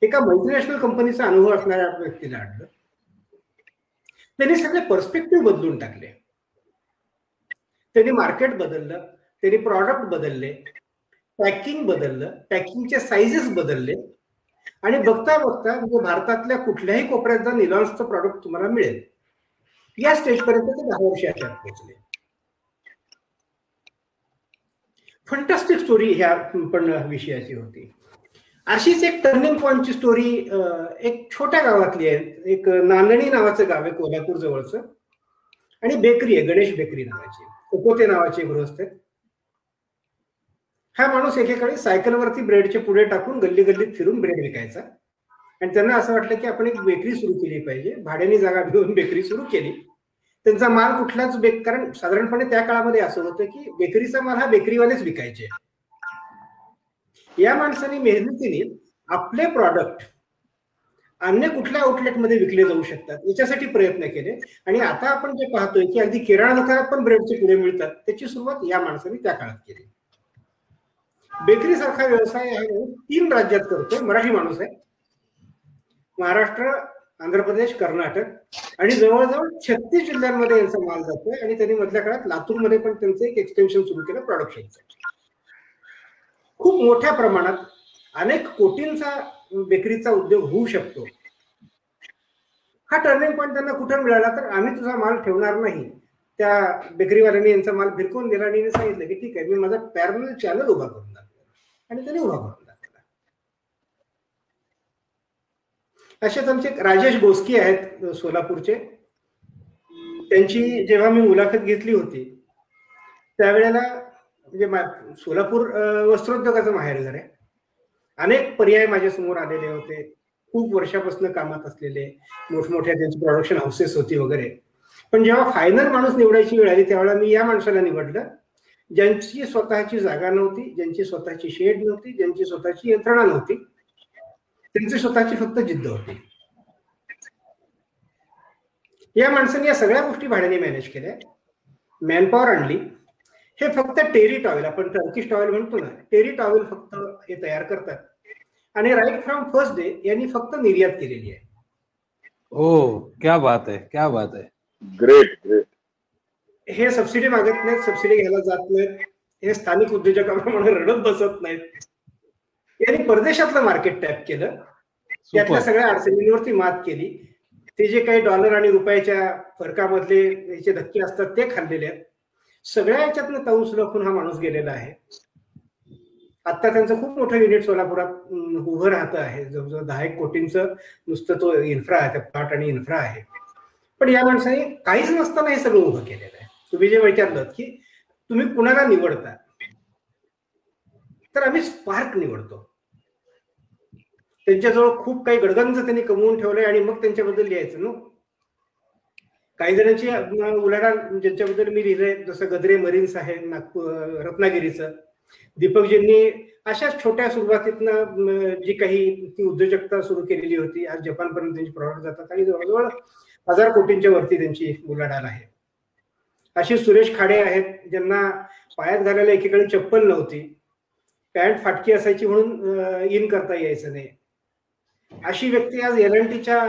Speaker 3: एका मल्टीनॅशनल कंपनीचा अनुभव असणाऱ्या व्यक्तीला आणलं. त्यांनी सगळे पर्स्पेक्टिव्ह बदलून टाकले, त्यांनी मार्केट बदललं, त्यांनी प्रॉडक्ट बदलले, पॅकिंग बदललं, पॅकिंगचे साईजेस बदलले आणि बघता बघता म्हणजे भारतातल्या कुठल्याही कोपऱ्यात जा निलॉन्सचं प्रॉडक्ट तुम्हाला मिळेल या स्टेजपर्यंत ते 10 वर्षाच्या पोहोचले. फंटास्टिक स्टोरी ह्या पण विषयाची होती. अशीच एक टर्निंग पॉइंटची स्टोरी एक छोट्या गावातली आहे. एक नांदणी नावाचं गाव आहे कोल्हापूर जवळचं, आणि बेकरी आहे, गणेश बेकरी नावाची, कोकोते नावाचे गृहस्थ आहेत. हा माणूस एकेकाळी सायकलवरती ब्रेडचे पुढे टाकून गल्ली गल्लीत फिरून ब्रेड विकायचा आणि त्यांना असं वाटलं की आपण एक बेकरी सुरू केली पाहिजे. भाड्याने जागा घेऊन बेकरी सुरू केली. त्यांचा माल कुठलाच कारण साधारणपणे त्या काळामध्ये असं होतं की बेकरीचा माल हा बेकरीवालेच विकायचे. या माणसाने मेहनतीने आपले प्रॉडक्ट अन्य कुठल्या आउटलेटमध्ये विकले जाऊ शकतात याच्यासाठी प्रयत्न केले आणि आता आपण जे पाहतोय की अगदी किराणा दुकानात पण ब्रेडचे पुढे मिळतात, त्याची सुरुवात या माणसाने त्या काळात केली. बेकरी सारखा व्यवसाय आहे 3 राज्यात करतोय. मराठी माणूस आहे, महाराष्ट्र, आंध्र प्रदेश, कर्नाटक आणि जवळजवळ 36 जिल्ह्यांमध्ये यांचा माल जातोय आणि त्यांनी मधल्या काळात लातूरमध्ये पण त्यांचं एक एक्सटेन्शन सुरू केलं प्रोडक्शनचं. खूप मोठ्या प्रमाणात अनेक कोटींचा बेकरीचा उद्योग होऊ शकतो. हा टर्निंग पॉइंट त्यांना कुठं मिळाला तर आम्ही तुझा माल ठेवणार नाही. त्या बेकरीवाल्यांनी यांचा माल भिरकून दिला आणि सांगितलं की ठीक आहे, मी माझा पॅरलल चॅनल उभा करून दाखवला आणि त्यांनी उभा करून दाखवला. असेच आमचे राजेश गोस्की आहेत सोलापूरचे. त्यांची जेव्हा मी मुलाखत घेतली होती त्यावेळेला म्हणजे सोलापूर वस्त्रोद्योगाचं माहेरघर आहे. अनेक पर्याय माझ्या समोर आलेले होते, खूप वर्षापासून कामात असलेले मोठमोठ्या त्यांची प्रोडक्शन हाऊसेस होती वगैरे. पण जेव्हा फायनल माणूस निवडायची वेळ आली त्यावेळेला मी या माणसाला निवडलं ज्यांची स्वतःची जागा नव्हती, ज्यांची स्वतःची शेड नव्हती, ज्यांची स्वतःची यंत्रणा नव्हती, त्यांची स्वतःची फक्त जिद्द होती. या माणसाने या सगळ्या गोष्टी भाड्याने मॅनेज केल्या, मॅनपॉवर आणली. हे फक्त टेरी टॉवेल, आपण टर्किश टॉवेल म्हणतो ना, टेरी टॉवेल फक्त हे तयार करतात आणि राईट फ्रॉम फर्स्ट डे यांनी फक्त निर्यात केलेली आहे.
Speaker 1: ओ क्या बात आहे, क्या बात आहे.
Speaker 2: Great great.
Speaker 3: हे सबसिडी मागत नाहीत, सबसिडी घ्यायला जात नाहीत, हे स्थानिक उद्योजकांप्रमाणे रडत बसत नाहीत. यांनी परदेशातलं मार्केट टॅप केलं, त्यातल्या सगळ्या अडचणींवरती मात केली. ते जे काही डॉलर आणि रुपयाच्या फरकामधले याचे धक्के असतात ते खाल्लेले आहेत. सगळ्या याच्यातनं ताऊस लखून हा माणूस गेलेला आहे. आता त्यांचं खूप मोठं युनिट सोलापुरात उभं राहतं आहे. जवळजवळ 10 कोटींचं नुसतं तो इन्फ्रा आहे, प्लॉट आणि इन्फ्रा आहे. पण या माणसाने काहीच नसताना हे सगळं उभं केलेलं आहे. तुम्ही जे विचारलं की तुम्ही कुणाला निवडता, तर आम्ही स्पार्क निवडतो. त्यांच्याजवळ खूप काही गडगंज त्यांनी कमवून ठेवलंय आणि मग त्यांच्याबद्दल लिहायचं ना. काही जणांची उलाढाल ज्यांच्याबद्दल मी लिहिलंय, जसं गद्रे मरीन्स आहे नागपूर रत्नागिरीचं, दीपकजींनी अशाच छोट्या सुरुवातीतनं जी काही ती उद्योजकता सुरू केलेली होती, आज जपानपर्यंत त्यांची प्रॉडक्ट जातात आणि जवळजवळ 1000 कोटींच्या वरती त्यांची उलाढाल आहे. अशी सुरेश खाडे आहेत, ज्यांना पायात घालायला एकीकडे चप्पल नव्हती, पॅन्ट फाटकी असायची म्हणून इन करता यायचं नाही. अशी व्यक्ती आज एल&टीच्या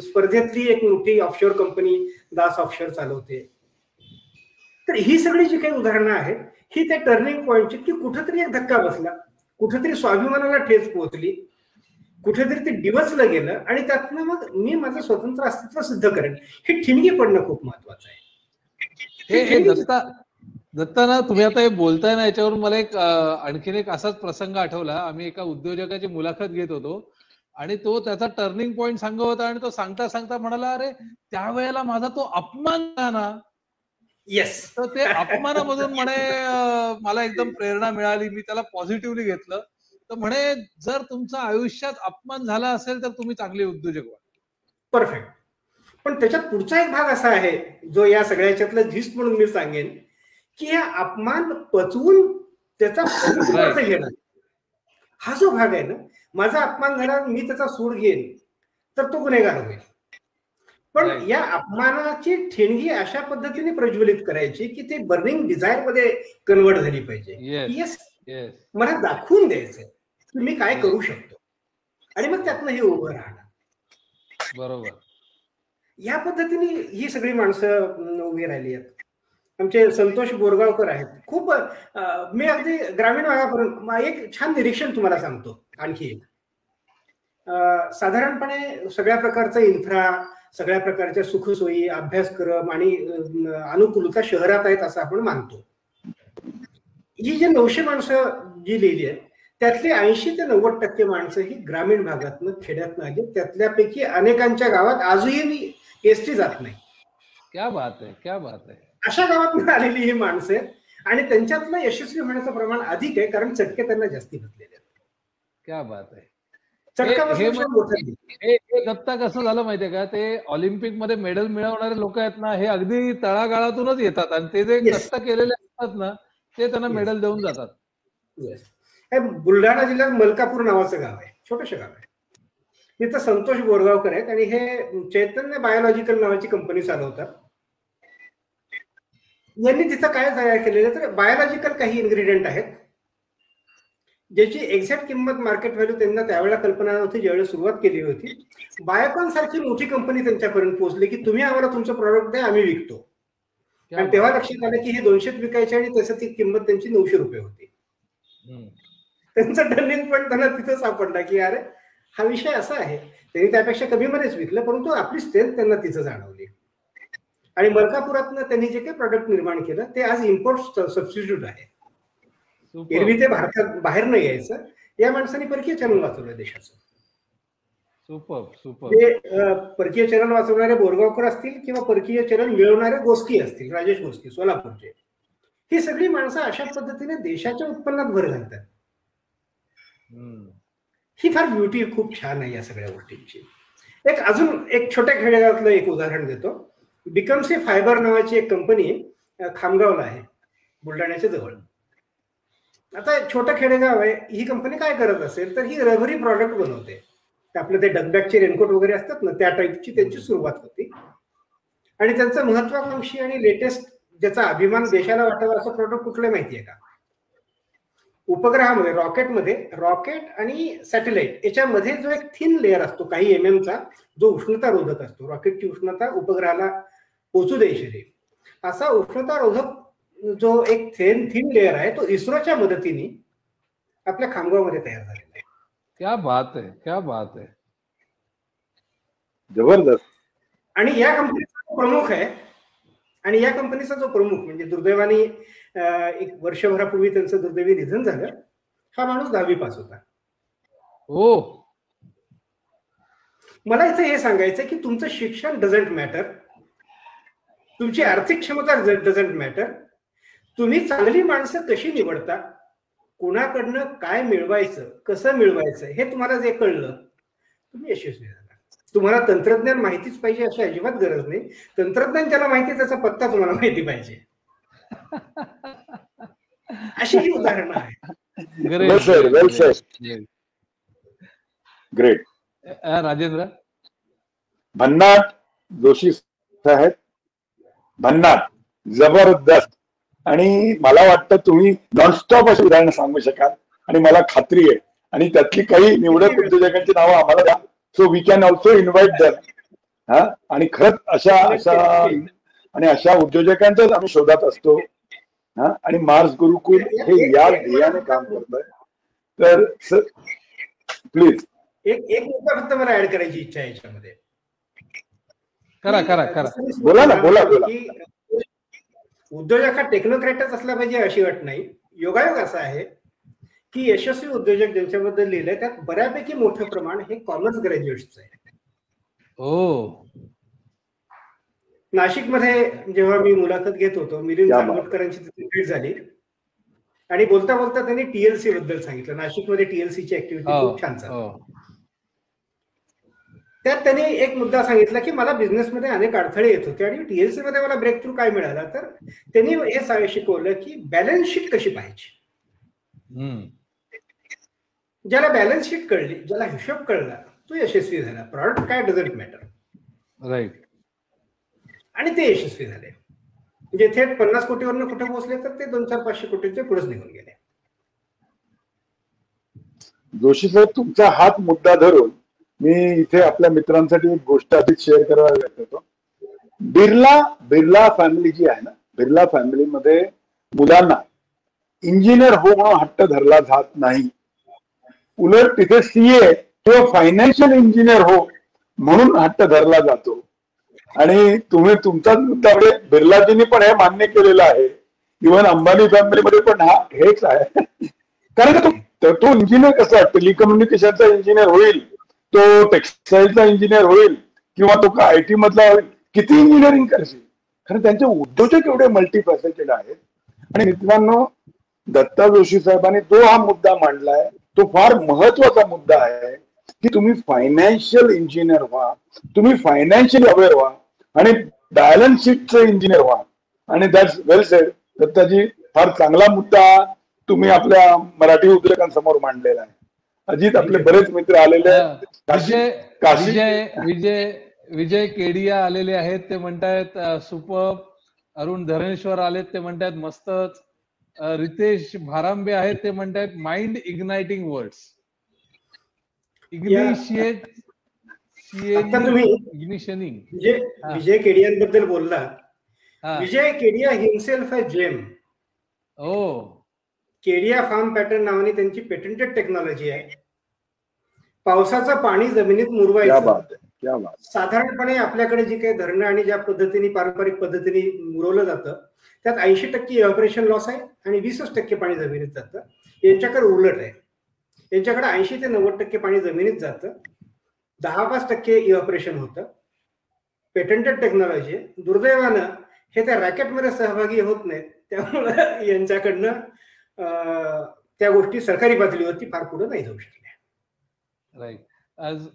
Speaker 3: स्पर्धेतली एक मोठी ऑफशोर कंपनी दास ऑफशोर चालवते. तर ही सगळी जी काही उदाहरणं आहेत, ही त्या टर्निंग पॉइंटची, की कुठेतरी एक धक्का बसला, कुठेतरी स्वाभिमानाला ठेच पोहोचली, कुठेतरी ते डिवचलं गेलं आणि त्यातनं मग मी माझं स्वतंत्र अस्तित्व सिद्ध करेन, हे ठिणगी पडणं खूप महत्वाचं आहे.
Speaker 1: हे दत्ता ना, तुम्ही आता हे बोलताय ना, याच्यावरून मला एक आणखीन एक असाच प्रसंग आठवला. आम्ही एका उद्योजकाची मुलाखत घेत होतो आणि तो त्याचा टर्निंग पॉइंट सांगत होता आणि तो सांगता सांगता म्हणाला, अरे त्यावेळेला माझा तो अपमान झाला ना.
Speaker 3: येस.
Speaker 1: तर ते अपमानामधून म्हणे मला एकदम प्रेरणा मिळाली, मी त्याला पॉझिटिव्हली घेतलं. तर म्हणे जर तुमचा आयुष्यात अपमान झाला असेल तर तुम्ही चांगले उद्योजक व्हा.
Speaker 3: परफेक्ट. पण त्याच्यात पुढचा एक भाग असा आहे, जो या सगळ्याच्यातलं झिस्ट म्हणून मी सांगेन, की हा अपमान पचवून त्याचा अर्थ घेणं, हा जो भाग आहे ना, माझा अपमान झाला, मी त्याचा सूड घेईन, तर तो गुन्हेगार होईल. पण या अपमानाची ठिणगी अशा पद्धतीने प्रज्वलित करायची की ते बर्निंग डिझायर मध्ये कन्वर्ट झाली पाहिजे. येस, मला दाखवून द्यायचंय की मी काय करू शकतो आणि मग त्यातनं हे उभं राहणार.
Speaker 1: बरोबर.
Speaker 3: या पद्धतीने ही सगळी माणसं उभी राहिली आहेत. आमचे संतोष बोरगावकर आहेत. खूप मी अगदी ग्रामीण भागापर्यंत एक छान निरीक्षण तुम्हाला सांगतो. आणखी एक, साधारणपणे सगळ्या प्रकारचं इन्फ्रा, सगळ्या प्रकारच्या सुखसोयी, अभ्यासक्रम आणि अनुकूलता शहरात आहेत असं आपण मानतो. ही जी 900 माणसं जी लिहिली आहेत, त्यातली 80 ते 90% माणसं ही ग्रामीण भागातनं, खेड्यातनं आली. त्यातल्यापैकी अनेकांच्या गावात आजही एसटी जात नाही.
Speaker 1: क्या बात आहे, क्या बात आहे.
Speaker 3: अशा गावातून आलेली ही माणसं आहेत आणि त्यांच्यातलं यशस्वी होण्याचं प्रमाण अधिक आहे, कारण चटके त्यांना जास्ती बसलेले आहेत. क्या बात आहे.
Speaker 1: हे दत्ता कसं झालं माहितीये का, ते ऑलिम्पिक मध्ये मेडल मिळवणारे लोक आहेत ना, हे अगदी तळागाळातूनच येतात आणि ते जे कष्ट केलेले असतात ना, ते त्यांना मेडल देऊन जातात.
Speaker 3: बुलढाणा जिल्ह्यात मलकापूर नावाचं गाव आहे, छोटंसं गाव आहे. तिथं संतोष बोरगावकर आहेत आणि हे चैतन्य बायोलॉजिकल नावाची कंपनी चालवतात. यांनी तिथं काय तयार केलेलं, तर बायोलॉजिकल काही इन्ग्रेडियंट आहेत ज्याची एक्झॅक्ट किंमत, मार्केट व्हॅल्यू त्यांना त्यावेळेला कल्पना नव्हती ज्यावेळेस सुरुवात केली होती. बायोकॉन सारखी मोठी कंपनी त्यांच्यापर्यंत पोहोचली की तुम्ही आम्हाला तुमचं प्रॉडक्ट द्या, आम्ही विकतो. आणि तेव्हा लक्षात आलं की हे 200 विकायचे आणि तसं ती किंमत त्यांची 900 रुपये होती. त्यांचा टर्निंग पॉईंट त्यांना तिथं सापडला की अरे हा विषय असा आहे. त्यांनी त्यापेक्षा कमीमध्येच विकलं, परंतु आपली स्ट्रेंथ त्यांना तिथं जाणवली आणि मलकापुरातनं त्यांनी जे काही प्रॉडक्ट निर्माण केलं ते आज इम्पोर्ट सबस्टिट्यूट आहे. एरवी ते भारतात बाहेर नाही यायचं. या माणसाने परकीय चलन वाचवलं देशाचं. ते परकीय चलन वाचवणारे बोरगावकर असतील किंवा परकीय चलन मिळवणारे गोस्की असतील, राजेश गोस्की सोलापूरचे, ही सगळी माणसं अशा पद्धतीने देशाच्या उत्पन्नात भर घालतात. ही फार ब्युटी खूप छान आहे या सगळ्या गोष्टींची. एक अजून एक छोट्या खेडेगावातलं एक उदाहरण देतो. बिकम्स ए फायबर नावाची एक कंपनी खामगावला आहे, बुलढाण्याच्या जवळ. आता छोटं खेडेगाव आहे. ही कंपनी काय करत असेल तर ही रबरी प्रॉडक्ट बनवते. आपलं ते डगबॅगचे रेनकोट वगैरे असतात ना, त्या टाईपची त्यांची सुरुवात होती आणि त्यांचं महत्वाकांक्षी आणि लेटेस्ट ज्याचा अभिमान देशाला वाटावा असं प्रोडक्ट कुठलं माहितीये का? उपग्रहामध्ये, रॉकेट आणि सॅटेलाइट याच्यामध्ये जो एक थिन लेअर असतो काही एमएमचा, जो उष्णतारोधक असतो. रॉकेटची उष्णता उपग्रहाला पोहोचू द्यायची, असा उष्णतारोधक जो एक थिन लेअर आहे तो इस्रोच्या मदतीने आपल्या खामगावमध्ये तयार झालेला आहे.
Speaker 1: क्या बात है, क्या बात है,
Speaker 2: जबरदस्त.
Speaker 3: आणि या कंपनीचा प्रमुख आहे आणि या कंपनीचा जो प्रमुख म्हणजे दुर्दैवाने एक वर्षभरापूर्वी त्यांचं दुर्दैवी निधन झालं. हा माणूस 10वी पास होता.
Speaker 1: हो.
Speaker 3: मला इथे हे सांगायचं की तुमचं शिक्षण डझंट मॅटर, तुमची आर्थिक क्षमता डझंट मॅटर, तुम्ही चांगली माणसं कशी निवडता, कुणाकडनं काय मिळवायचं, कसं मिळवायचं हे तुम्हाला जे कळलं तुम्ही यशस्वी झाला. तुम्हाला तंत्रज्ञान माहितीच पाहिजे अशी अजिबात गरज नाही. तंत्रज्ञान ज्याला माहिती त्याचा पत्ता तुम्हाला माहिती पाहिजे. अशी ही उदाहरणं आहेत.
Speaker 2: ग्रेट.
Speaker 1: राजेंद्र
Speaker 2: भन्नाट जोशी साहेब, भन्नाट, जबरदस्त. आणि मला वाटतं तुम्ही नॉनस्टॉप अशी उदाहरणं सांगू शकाल आणि मला खात्री आहे. आणि त्यातली काही निवडक उद्योजकांची नावं आम्हाला द्या, so we can also invite them. हा, आणि खरंच अशा उद्योजकांच्याच आम्ही शोधात असतो. हा, आणि मार्स गुरुकुल हे या ध्येयाने काम करत आहे. तर सर प्लीज
Speaker 3: एक मुद्दा फक्त मला ऍड करायची इच्छा आहे याच्यामध्ये.
Speaker 1: करा
Speaker 2: बोला ना, बोला.
Speaker 3: उद्योजक हा टेक्नोक्रॅटच असला पाहिजे अशी अट नाही. योगायोग असा आहे की यशस्वी उद्योजक ज्यांच्याबद्दल लिहिलंय त्यात बऱ्यापैकी मोठं प्रमाण हे कॉमर्स ग्रॅज्युएट्स आहे.
Speaker 1: हो.
Speaker 3: नाशिकमध्ये जेव्हा मी मुलाखत घेत होतो, मिलिंद चांदोटकरांची भेट झाली आणि बोलता बोलता त्यांनी टीएलसी बद्दल सांगितलं. नाशिकमध्ये टीएलसीची ऍक्टिव्हिटी खूप छान चालते. त्यात त्यांनी एक मुद्दा सांगितला की मला बिझनेसमध्ये अनेक अडथळे येत होते आणि टीएलसी मध्ये मला ब्रेक थ्रू काय मिळाला, तर त्यांनी हे शिकवलं की बॅलन्स शीट कशी पाहिजे. ज्याला बॅलन्स शीट कळली, ज्याला हिशोब कळला, तो यशस्वी झाला. प्रॉडक्ट काय डझंट मॅटर.
Speaker 1: राईट.
Speaker 3: आणि ते यशस्वी झाले. म्हणजे थेट 50 कोटीवरनं कुठे पोहोचले तर ते 200-500 कोटींच्या पुढेच निघून गेले.
Speaker 2: जोशी साहेब, तुमचा हाच मुद्दा धरून मी इथे आपल्या मित्रांसाठी एक गोष्ट आधीच शेअर करायला येतो. बिर्ला फॅमिली जी आहे ना, बिर्ला फॅमिलीमध्ये मुलांना इंजिनियर हो म्हणून हट्ट धरला जात नाही. उलट तिथे सीए किंवा फायनान्शियल इंजिनियर हो म्हणून हट्ट धरला जातो. आणि तुम्ही तुमचाच मुद्दा म्हणजे बिर्लाजींनी पण हे मान्य केलेलं आहे. इव्हन अंबानी फॅमिलीमध्ये पण हेच आहे. कारण तो इंजिनियर कसा टेलिकम्युनिकेशनचा इंजिनियर होईल, तो टेक्सटाईलचा इंजिनियर होईल किंवा तो का आयटी मधला होईल, किती इंजिनिअरिंग करशील. कारण त्यांचे उद्योजक एवढे मल्टीफॅसेटेड आहेत. आणि मित्रांनो, दत्ता जोशी साहेबांनी जो हा मुद्दा मांडलाय तो फार महत्वाचा मुद्दा आहे की तुम्ही फायनान्शियल इंजिनियर व्हा, तुम्ही फायनान्शियल अवेअर व्हा आणि बॅलन्स शीटचं इंजिनियर व्हा. आणि दॅट्स वेल सेड. दत्ताजी, फार चांगला मुद्दा तुम्ही आपल्या मराठी उद्योजकांसमोर मांडलेला आहे. अजित, आपले बरेच मित्र आलेले आहेत.
Speaker 1: विजय केडिया आलेले आहेत, ते म्हणतायत सुपर. अरुण धरणेश्वर आलेत, ते म्हणतायत मस्तच. रितेश भारांबे आहेत, ते म्हणतायत माइंड इग्नाइटिंग वर्ड्स.
Speaker 3: विजय केडियांबद्दल बोलला. Vijay Kedia himself a gem. Kedia farm pattern नावाने त्यांची पेटंटेड टेक्नॉलॉजी आहे. पावसाचं पाणी जमिनीत मुरवायचं. साधारणपणे आपल्याकडे जी काही धरणं आणि ज्या पद्धतीने पारंपरिक पद्धतीने मुरवलं जातं त्यात 80% इव्हॅपोरेशन लॉस आहे आणि 20% पाणी जमिनीत जातं. यांच्याकडे उलट आहे. यांच्याकडे 80 ते 90% पाणी जमिनीत जातं, 10-5% इव्हॅपोरेशन होतं. पेटंटेड टेक्नॉलॉजी आहे. दुर्दैवानं हे त्या रॅकेटमध्ये सहभागी होत नाहीत, त्यामुळं यांच्याकडनं त्या गोष्टी सरकारी पातळीवरती फार पुढे नाही जाऊ शकल्या.
Speaker 1: राईट. आज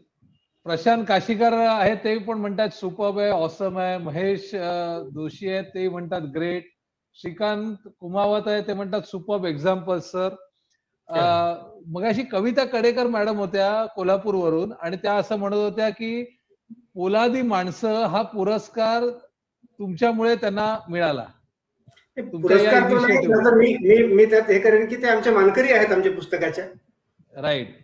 Speaker 1: प्रशांत काशीकर आहेत, ते पण म्हणतात सुपर्ब आहे, ऑसम आहे. महेश जोशी आहेत, ते म्हणतात ग्रेट. श्रीकांत कुमावत आहे, ते म्हणतात सुपर्ब एक्झाम्पल सर. मगाशी कविता कडेकर मॅडम होत्या कोल्हापूरवरून आणि त्या असं म्हणत होत्या की पोलादी माणसं हा पुरस्कार तुमच्यामुळे त्यांना मिळाला.
Speaker 3: पुरस्कार मी त्यात हे करेन की ते आमच्या मानकरी आहेत आमच्या पुस्तकाच्या.
Speaker 1: राईट.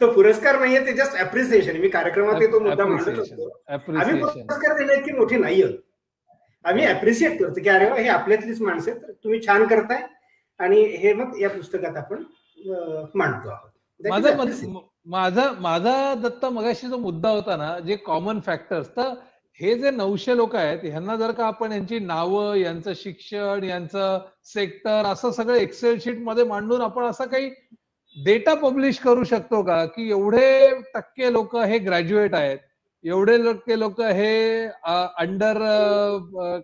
Speaker 3: तो पुरस्कार नाहीये, ते जस्ट अप्रिसिएशन. मी कार्यक्रमात तो मुद्दा मांडत असतो. आम्ही पुरस्कार दिले की मोठी नाही होत, आम्ही अप्रिशिएट करतो की अरे वा, हे आपल्यातलीच माणसं आहेत, तुम्ही छान करताय आणि हे मग या पुस्तकात आपण मांडतो आहोत.
Speaker 1: माझा दत्ता मगाशी जो मुद्दा होता ना, जे कॉमन फॅक्टर्स, तर हे जे 900 लोक आहेत ह्यांना जर का आपण यांची नावं, यांचं शिक्षण, यांचं सेक्टर असं सगळं एक्सेल शीट मध्ये मांडून आपण असं काही डेटा पब्लिश करू शकतो का, की एवढे टक्के लोक हे ग्रॅज्युएट आहेत, एवढे टक्के लोक हे अंडर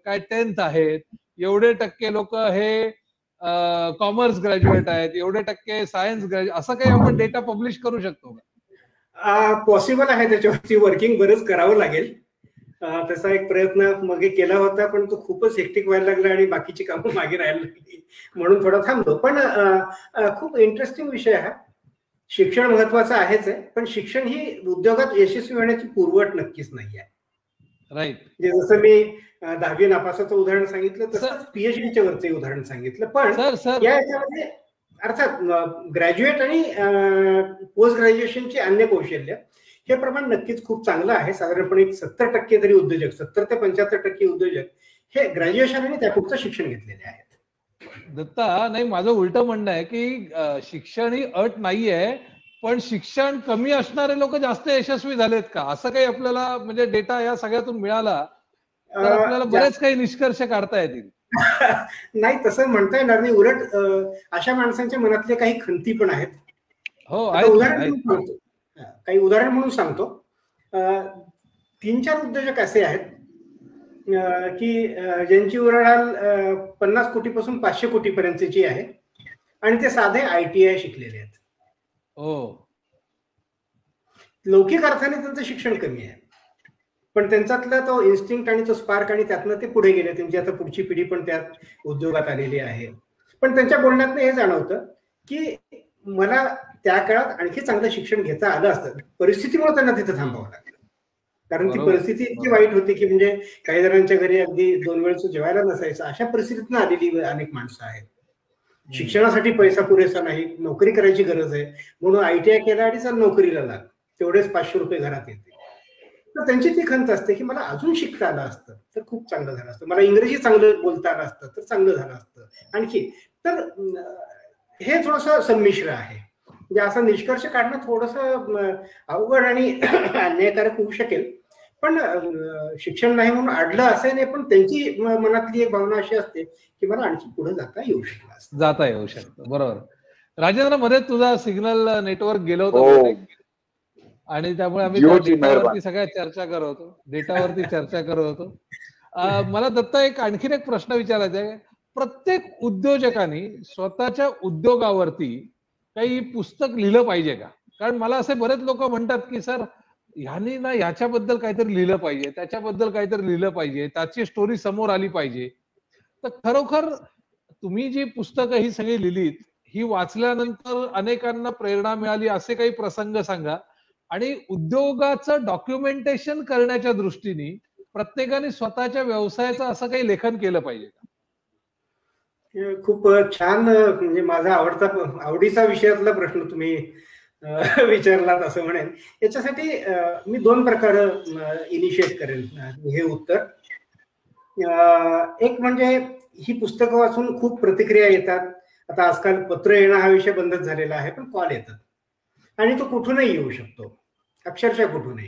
Speaker 1: काय 10th आहेत, एवढे टक्के लोक हे कॉमर्स ग्रॅज्युएट आहेत, एवढे टक्के सायन्स ग्रॅज्युएट, असं काही आपण डेटा पब्लिश करू शकतो का?
Speaker 3: पॉसिबल आहे, त्याच्यावरती वर्किंग बरंच करावं लागेल. तसा एक प्रयत्न मागे केला होता, पण तो खूपच हेक्टिक व्हायला लागला आणि बाकीची कामं मागे राहायला लागली, म्हणून थोडा थांबलो. पण खूप इंटरेस्टिंग विषय हा. शिक्षण महत्वाचं आहेच आहे, पण शिक्षण ही उद्योगात यशस्वी होण्याची पूर्वअट नक्कीच नाही आहे.
Speaker 1: राईट.
Speaker 3: जसं मी 10वी नापासाचं उदाहरण सांगितलं, तसंच पीएचडीच्या वरचे उदाहरण सांगितलं. पण या याच्यामध्ये अर्थात ग्रॅज्युएट आणि पोस्ट ग्रॅज्युएशनची अन्य कौशल्य हे प्रमाण नक्कीच खूप चांगलं आहे. साधारणपणे 70% तरी उद्योजक, 70 ते 75% उद्योजक हे ग्रॅज्युएशन आणि त्यापुढचं शिक्षण घेतलेले आहेत.
Speaker 1: दत्ता, नाही, माझं उलट म्हणणं आहे की शिक्षण ही अट नाहीये, पण शिक्षण कमी असणारे लोक जास्त यशस्वी झालेत का, असं काही आपल्याला म्हणजे डेटा या सगळ्यातून मिळाला तर आपल्याला बरेच काही निष्कर्ष काढता येतील.
Speaker 3: नाही, तसं म्हणता येणार नाही. उलट अशा माणसांच्या मनातले काही खंती पण आहेत.
Speaker 1: हो,
Speaker 3: काही उदाहरण म्हणून सांगतो. 3-4 उद्योजक असे आहेत की ज्यांची उलाढाल 50 कोटीपासून 500 कोटीपर्यंतची आहे आणि ते साधे ITI शिकलेले आहेत.
Speaker 1: हो,
Speaker 3: लौकिक अर्थाने त्यांचं शिक्षण कमी आहे, पण त्यांच्यातला तो इन्स्टिंक्ट आणि तो स्पार्क आणि त्यातनं ते पुढे गेले. त्यांची आता पुढची पिढी पण त्यात उद्योगात आलेली आहे. पण त्यांच्या बोलण्यातनं हे जाणवतं की मला त्या काळात आणखी चांगलं शिक्षण घेता आलं असतं. परिस्थितीमुळे त्यांना तिथं थांबावं लागलं, कारण ती परिस्थिती इतकी वाईट होती की म्हणजे काही जणांच्या घरी अगदी 2 वेळचं जेवायला नसायचं. अशा परिस्थितीतून आलेली अनेक माणसं आहेत. शिक्षणासाठी पैसा पुरेसा नाही, नोकरी करायची गरज आहे, म्हणून ITI केला आणि चल नोकरीला लाग, तेवढेच 500 रुपये घरात येते. तर त्यांची ती खंत असते की मला अजून शिकता आलं असतं तर खूप चांगलं झालं असतं, मला इंग्रजी चांगलं बोलता आलं असतं तर चांगलं झालं असतं आणखी. तर हे थोडंसं संमिश्र आहे. म्हणजे असा निष्कर्ष काढणं थोडंसं अवघड आणि अन्यायकारक होऊ शकेल. पण शिक्षण नाही म्हणून अडलं असं नाही, पण त्यांची मनातली एक भावना अशी असते की मला आणखी पुढे जाता येऊ
Speaker 1: शकतं. बरोबर. राजेंद्र, मध्ये तुझा सिग्नल नेटवर्क गेलो होतो आणि त्यामुळे आम्ही डेटावरती सगळ्या चर्चा करत होतो, डेटावरती चर्चा करत होतो. मला दत्ता आणखीन एक प्रश्न विचारायचा आहे. प्रत्येक उद्योजकांनी स्वतःच्या उद्योगावरती काही पुस्तक लिहिलं पाहिजे का? कारण मला असे बरेच लोक म्हणतात की सर, ह्यांनी ना ह्याच्याबद्दल काहीतरी लिहिलं पाहिजे, त्याच्याबद्दल काहीतरी लिहिलं पाहिजे, त्याची स्टोरी समोर आली पाहिजे. तर खरोखर तुम्ही जी पुस्तकं ही सगळी लिहिलीत, ही वाचल्यानंतर अनेकांना प्रेरणा मिळाली असे काही प्रसंग सांगा. आणि उद्योगाचं डॉक्युमेंटेशन करण्याच्या दृष्टीने प्रत्येकाने स्वतःच्या व्यवसायाचं असं काही लेखन केलं पाहिजे का?
Speaker 3: खूप छान, म्हणजे माझा आवडीचा विषयातला प्रश्न तुम्ही विचारलात असं म्हणेन. याच्यासाठी मी 2 प्रकार इनिशिएट करेन हे उत्तर. एक म्हणजे ही पुस्तकं वाचून खूप प्रतिक्रिया येतात. आता आजकाल पत्र येणं हा विषय बंदच झालेला आहे, पण कॉल येतात आणि तो कुठूनही येऊ शकतो, अक्षरशः कुठूनही.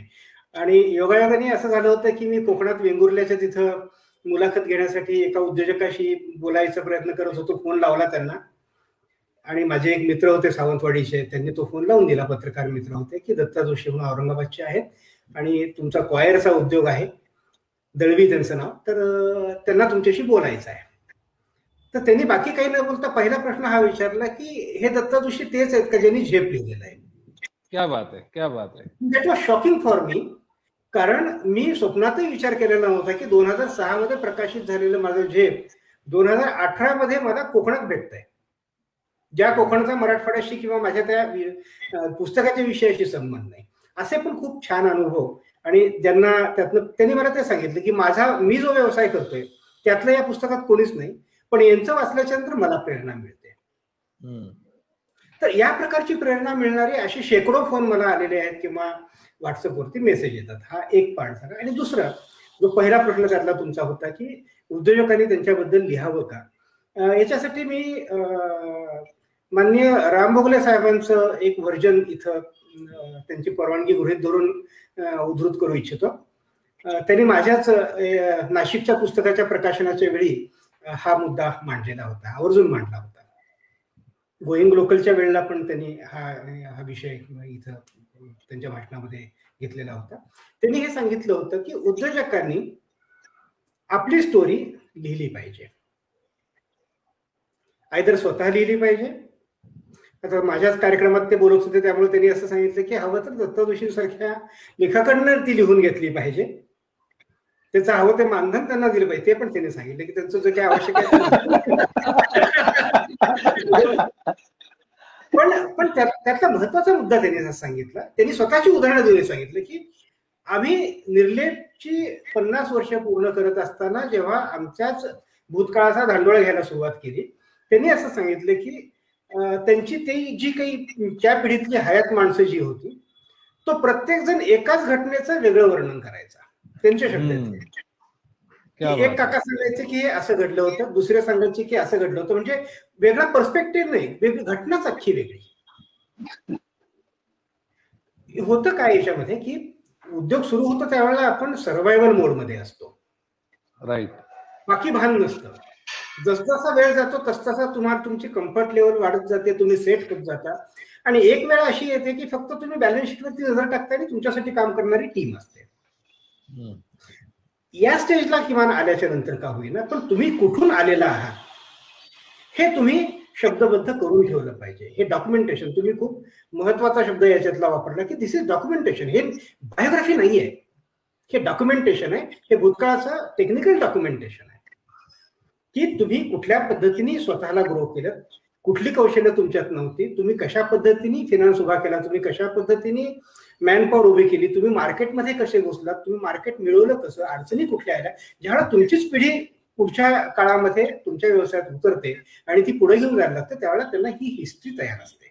Speaker 3: आणि योगायोगाने असं झालं होतं की मी कोकणात वेंगुर्ल्याच्या तिथं मुलाखत घेण्यासाठी एका उद्योजकाशी बोलायचा प्रयत्न करत होतो. फोन लावला त्यांना आणि माझे एक मित्र होते सावंतवाडीचे, त्यांनी तो फोन लावून दिला. पत्रकार मित्र होते की दत्ता जोशी म्हणून औरंगाबादचे आहेत आणि तुमचा क्वायरचा उद्योग आहे, दळवी त्यांचं नाव, तर त्यांना तुमच्याशी बोलायचं आहे. तर त्यांनी बाकी काही न बोलता पहिला प्रश्न हा विचारला की हे दत्ता जोशी तेच आहेत का ज्यांनी झेप लिहिलेला आहे?
Speaker 1: क्या बात आहे, क्या बात आहे.
Speaker 3: That was shocking for me, कारण मी स्वप्नातही विचार केलेला नव्हता की 2006 मध्ये प्रकाशित झालेलं माझं झेप 2018 मध्ये मला कोकणात भेटतंय, ज्या कोकणचा मराठवाड्याशी किंवा माझ्या त्या पुस्तकाच्या विषयाशी संबंध नाही. असे पण खूप छान अनुभव. आणि ज्यांना त्यातनं त्यांनी मला ते सांगितलं की मी जो व्यवसाय करतोय त्यातलं या पुस्तकात कोणीच नाही, पण यांचं वाचल्याच्या नंतर मला प्रेरणा मिळते. तर या प्रकारची प्रेरणा मिळणारे असे शेकडो फोन मला आलेले आहेत किंवा व्हॉट्सअपवरती मेसेज येतात. हा एक पार्ट झाला. आणि दुसरा जो पहिला प्रश्न त्यातला तुमचा होता की उद्योजकांनी त्यांच्याबद्दल लिहावं का, याच्यासाठी मी माननीय राम भोगले साहेबांचं एक व्हर्जन इथं त्यांची परवानगी गृहीत धरून उद्धृत करू इच्छितो. त्यांनी माझ्याच नाशिकच्या पुस्तकाच्या प्रकाशनाच्या वेळी हा मुद्दा मांडलेला होता, आवर्जून मांडला होता. गोईंग लोकलच्या वेळेला पण त्यांनी हा विषय इथं त्यांच्या भाषणामध्ये घेतलेला होता. त्यांनी हे सांगितलं होतं की उद्योजकांनी आपली स्टोरी लिहिली पाहिजे, आयदर स्वतः लिहिली पाहिजे. आता माझ्याच कार्यक्रमात ते बोलत होते, त्यामुळे त्यांनी असं सांगितलं की हवं तर दत्ता जोशी सारख्या लेखकांना ती लिहून घेतली पाहिजे, त्याचं हवं ते मानधन त्यांना दिलं पाहिजे. ते पण त्यांनी सांगितलं की त्यांचं जे काही आवश्यक आहे पण त्यातला महत्वाचा मुद्दा त्यांनी असं सांगितला, त्यांनी स्वतःची उदाहरणं देऊन सांगितलं की आम्ही निर्लेपची 50 वर्ष पूर्ण करत असताना जेव्हा आमच्याच भूतकाळाचा धांडोळा घ्यायला सुरुवात केली, त्यांनी असं सांगितलं की त्यांची ती जी काही त्या पिढीतली हयात माणसं जी होती, तो प्रत्येक जण एकाच घटनेचं वेगळं वर्णन करायचा. त्यांच्या शब्दात एक काका सांगायचे की हे असं घडलं होतं, दुसरे सांगायचे की असं घडलं होतं, म्हणजे वेगळा पर्स्पेक्टिव्ह नाही, वेगळी घटनाच अख्खी वेगळी. होतं काय याच्यामध्ये की उद्योग सुरू होतो त्यावेळेला आपण सर्व्हायव्हल मोडमध्ये असतो,
Speaker 1: राईट,
Speaker 3: बाकी भान नसतं. जसजसा वेळ जातो तसतसा तुम्हाला तुमची कम्फर्ट लेवल वाढत जाते, तुम्ही सेट होत जाता, आणि एक वेळ अशी येते की फक्त तुम्ही बॅलन्स शीटवरती नजर टाकता आणि तुमच्यासाठी काम करणारी टीम असते. या स्टेजला किमान आल्याच्या नंतर का होईना, पण तुम्ही कुठून आलेला आहात हे तुम्ही शब्दबद्ध करून ठेवलं पाहिजे. हे डॉक्युमेंटेशन, तुम्ही खूप महत्वाचा शब्द याच्यातला वापरला की दिस इज डॉक्युमेंटेशन. हे बायोग्राफी नाहीये, हे डॉक्युमेंटेशन आहे. हे भूतकाळाचं टेक्निकल डॉक्युमेंटेशन आहे की तुम्ही कुठल्या पद्धतीने स्वतःला ग्रो केलं, कुठली कौशल्य तुमच्यात नव्हती, तुम्ही कशा पद्धतीने फिनान्स उभा केला, तुम्ही कशा पद्धतीने मॅनपॉवर उभी केली, तुम्ही मार्केटमध्ये कसे घुसलात, तुम्ही मार्केट मिळवलं कसं, अडचणी कुठल्या आल्या. ज्यावेळेला तुमचीच पिढी पुढच्या काळामध्ये तुमच्या व्यवसायात उतरते आणि ती पुढे घेऊन जायला लागते, त्यावेळेला त्यांना ही हिस्ट्री तयार असते.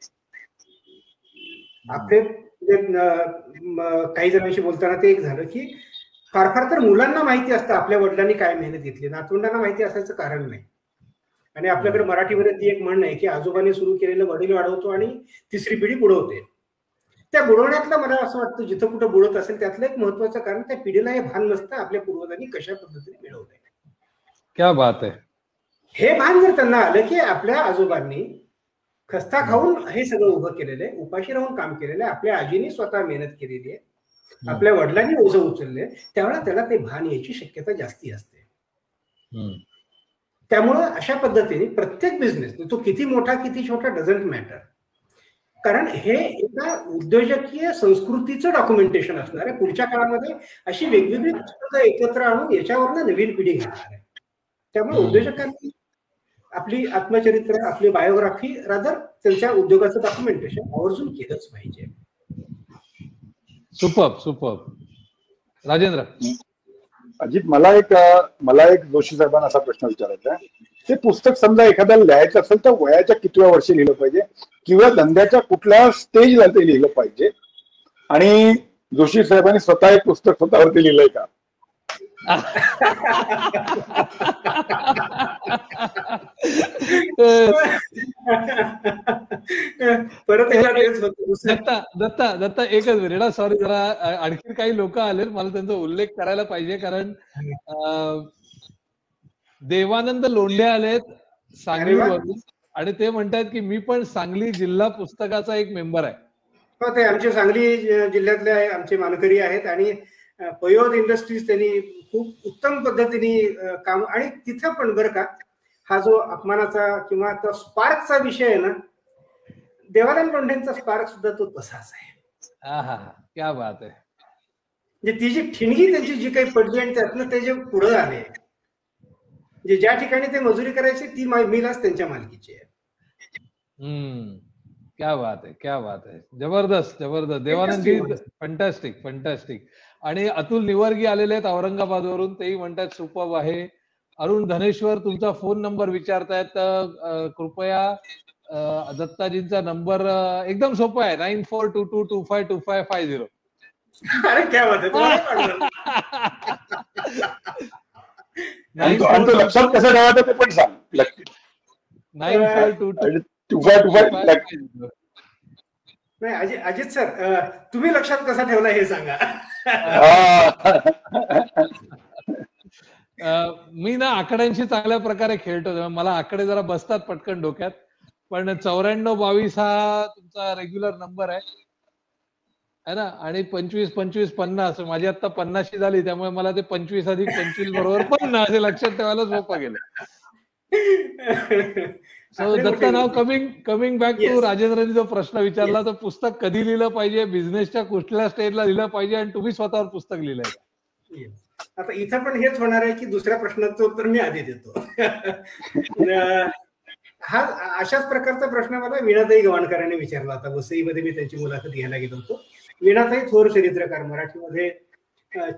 Speaker 3: आपले काही जणांशी बोलताना ते एक झालं की फार फार तर मुलांना माहिती असतं आपल्या वडिलांनी काय मेहनत घेतली, नातवंडांना माहिती असायचं कारण नाही. आणि आपल्याकडे मराठीमध्ये ती एक म्हण आहे की आजोबाने सुरू केलेलं वडील वाढवतो आणि तिसरी पिढी बुडवते. त्या बुडवण्यातलं मला असं वाटतं जिथं कुठं बुडत असेल त्यातलं एक महत्वाचं कारण त्या पिढीला हे भान नसतं आपल्या पूर्वजांनी कशा पद्धतीने मिळवलंय.
Speaker 1: क्या बात आहे.
Speaker 3: हे भान जर त्यांना आलं की आपल्या आजोबांनी खस्ता खाऊन हे सगळं उभं केलेलं आहे, उपाशी राहून काम केलेलं आहे, आपल्या आजीने स्वतः मेहनत केलेली आहे, आपल्या वडिलांनी ओझं उचलले, त्यावेळेला त्याला ते भान यायची शक्यता जास्ती असते. त्यामुळं अशा पद्धतीने प्रत्येक बिझनेस, तो किती मोठा किती छोटा डझंट मॅटर, कारण हे एका उद्योजकीय संस्कृतीचं डॉक्युमेंटेशन असणार आहे. पुढच्या काळामध्ये अशी वेगवेगळी पुस्तकं एकत्र आणून याच्यावरनं नवीन पिढी घेणार आहे. त्यामुळे उद्योजकांनी आपली आत्मचरित्र, आपली बायोग्राफी, रादर त्यांच्या उद्योगाचं डॉक्युमेंटेशन आवर्जून केलंच पाहिजे.
Speaker 1: Superb superb. राजेंद्र.
Speaker 2: अजित, मला एक जोशी साहेबांना असा प्रश्न विचारायचा आहे, ते पुस्तक समजा एखाद्याला लिहायचं असेल तर वयाच्या कितव्या वर्षी लिहिलं पाहिजे किंवा धंद्याच्या कुठल्या स्टेजला ते लिहिलं पाहिजे, आणि जोशी साहेबांनी स्वतः एक पुस्तक स्वतःवरती लिहिलंय का?
Speaker 3: परत
Speaker 1: दत्ता एकच मिनिट, सॉरी, जरा आणखी काही लोक आले, मला त्यांचा उल्लेख करायला पाहिजे, कारण देवानंद लोंढे आलेत सांगलीवरून आणि ते म्हणतात की मी पण सांगली जिल्हा पुस्तकाचा एक मेंबर आहे.
Speaker 3: ते आमचे सांगली जिल्ह्यातले आहे, आमचे मानकरी आहेत, आणि पयोध इंडस्ट्रीज त्यांनी खूप उत्तम पद्धतीने काम, आणि तिथं पण बरं का हा जो अपमानाचा किंवा तो स्पार्कचा विषय आहे ना, देवानंद लोंढेंचा स्पार्क सुद्धा तो तसाच आहे.
Speaker 1: क्या बात आहे.
Speaker 3: म्हणजे ती जी ठिणगी त्यांची जी काही पडली आणि त्यातनं ते जे पुढे आले, म्हणजे ज्या ठिकाणी ते मजुरी करायची ती मिलच त्यांच्या मालकीची आहे.
Speaker 1: क्या बात आहे, क्या बात आहे. जबरदस्त जबरदस्त. देवानंदजी फंटॅस्टिक फंटॅस्टिक. आणि अतुल निवर्गी आलेले आहेत औरंगाबादवरून, तेही म्हणतात सुपर्ब आहे. अरुण धनेश्वर तुमचा फोन नंबर विचारतायत, कृपया दत्ताजींचा नंबर एकदम सोपा आहे, 9422252550.
Speaker 3: अरे क्या बात आहे.
Speaker 2: लक्षात कसं ठेवायचं ते पण सांग.
Speaker 1: 9422252550.
Speaker 3: नाही अजित सर, तुम्ही लक्षात कसा ठेवला हे सांगा.
Speaker 1: मी ना आकड्यांशी चांगल्या प्रकारे खेळतो, मला आकडे जरा बसतात पटकन डोक्यात. पण 94-22 हा तुमचा रेग्युलर नंबर आहे ना, आणि 25-25-50 माझी आता 50 झाली, त्यामुळे मला ते 25 अधिक 25 बरोबर 50 हे लक्षात ठेवायला सोपं गेलं. सो दत्ता, नाव कमिंग बॅक टू राजेंद्रनी जो प्रश्न विचारला, तर पुस्तक कधी लिहिलं पाहिजे, बिझनेसच्या कुठल्या स्टेजला लिहिलं पाहिजे, आणि तुम्ही स्वतःवर पुस्तक लिहिलंय.
Speaker 3: आता इथं पण हेच होणार आहे की दुसऱ्या प्रश्नाचं उत्तर मी आधी देतो. हा अशाच प्रकारचा प्रश्न मला वीणाताई गवाणकरांनी विचारला होता. वसईमध्ये मी त्यांची मुलाखत घ्यायला गेलो होतो. वीणाताई थोर चरित्रकार, मराठीमध्ये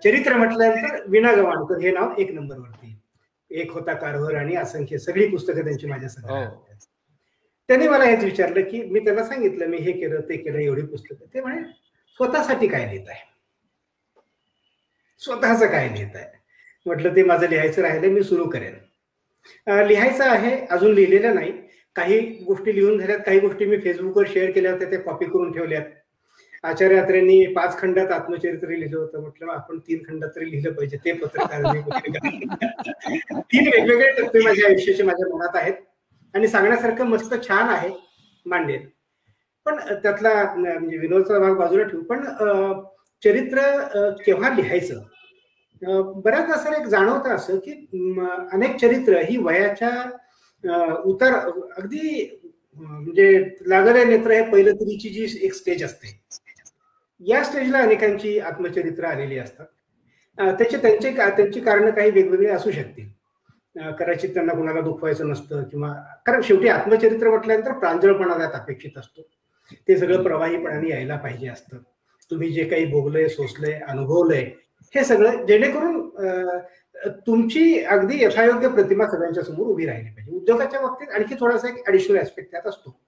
Speaker 3: चरित्र म्हटल्यानंतर वीणा गवाणकर हे नाव 1 नंबरवरती. एक होता कारभार आणि असंख्य, सगळी पुस्तकं त्यांची माझ्या सगळ्या. त्यांनी मला हेच विचारलं की मी त्याला सांगितलं मी हे केलं ते केलं, एवढी पुस्तकं. ते म्हणे स्वतःसाठी काय लिहित आहे, स्वतःच काय लिहित आहे. म्हटलं ते माझं लिहायचं राहिलं, मी सुरू करेन. लिहायचं आहे, अजून लिहिलेलं नाही. काही गोष्टी लिहून झाल्यात, काही गोष्टी मी फेसबुकवर शेअर केल्या होत्या, त्या कॉपी करून ठेवल्यात. आचार्य अत्रेंनी 5 खंडात आत्मचरित्र लिहिलं होतं, म्हटलं आपण 3 खंडात तरी लिहिलं पाहिजे. ते पत्रकार 3 वेगवेगळे टप्पे माझ्या आयुष्याचे माझ्या मनात आहेत आणि सांगण्यासारखं मस्त छान आहे, मांडेल. पण त्यातला म्हणजे विनोदचा भाग बाजूला ठेवू, पण चरित्र केव्हा लिहायचं, बऱ्याच असं एक जाणवतं असं की अनेक चरित्र ही वयाच्या उतार अगदी म्हणजे लागले नेत्र हे पहिलं तरीची जी एक स्टेज असते, या स्टेजला अनेकांची आत्मचरित्र आलेली असतात. त्यांची कारणं काही वेगवेगळी असू शकतील. कदाचित त्यांना कोणाला दुखवायचं नसतं, किंवा कारण शेवटी आत्मचरित्र म्हटल्यानंतर प्रांजळपणा त्यात अपेक्षित असतो. ते सगळं प्रवाहीपणाने यायला पाहिजे असतं. तुम्ही जे काही भोगलंय, सोसलंय, अनुभवलंय, हे सगळं जेणेकरून तुमची अगदी यथायोग्य प्रतिमा सगळ्यांच्या समोर उभी राहिली पाहिजे. उद्योगाच्या बाबतीत आणखी थोडासा एक ऍडिशनल ऍस्पेक्ट त्यात असतो.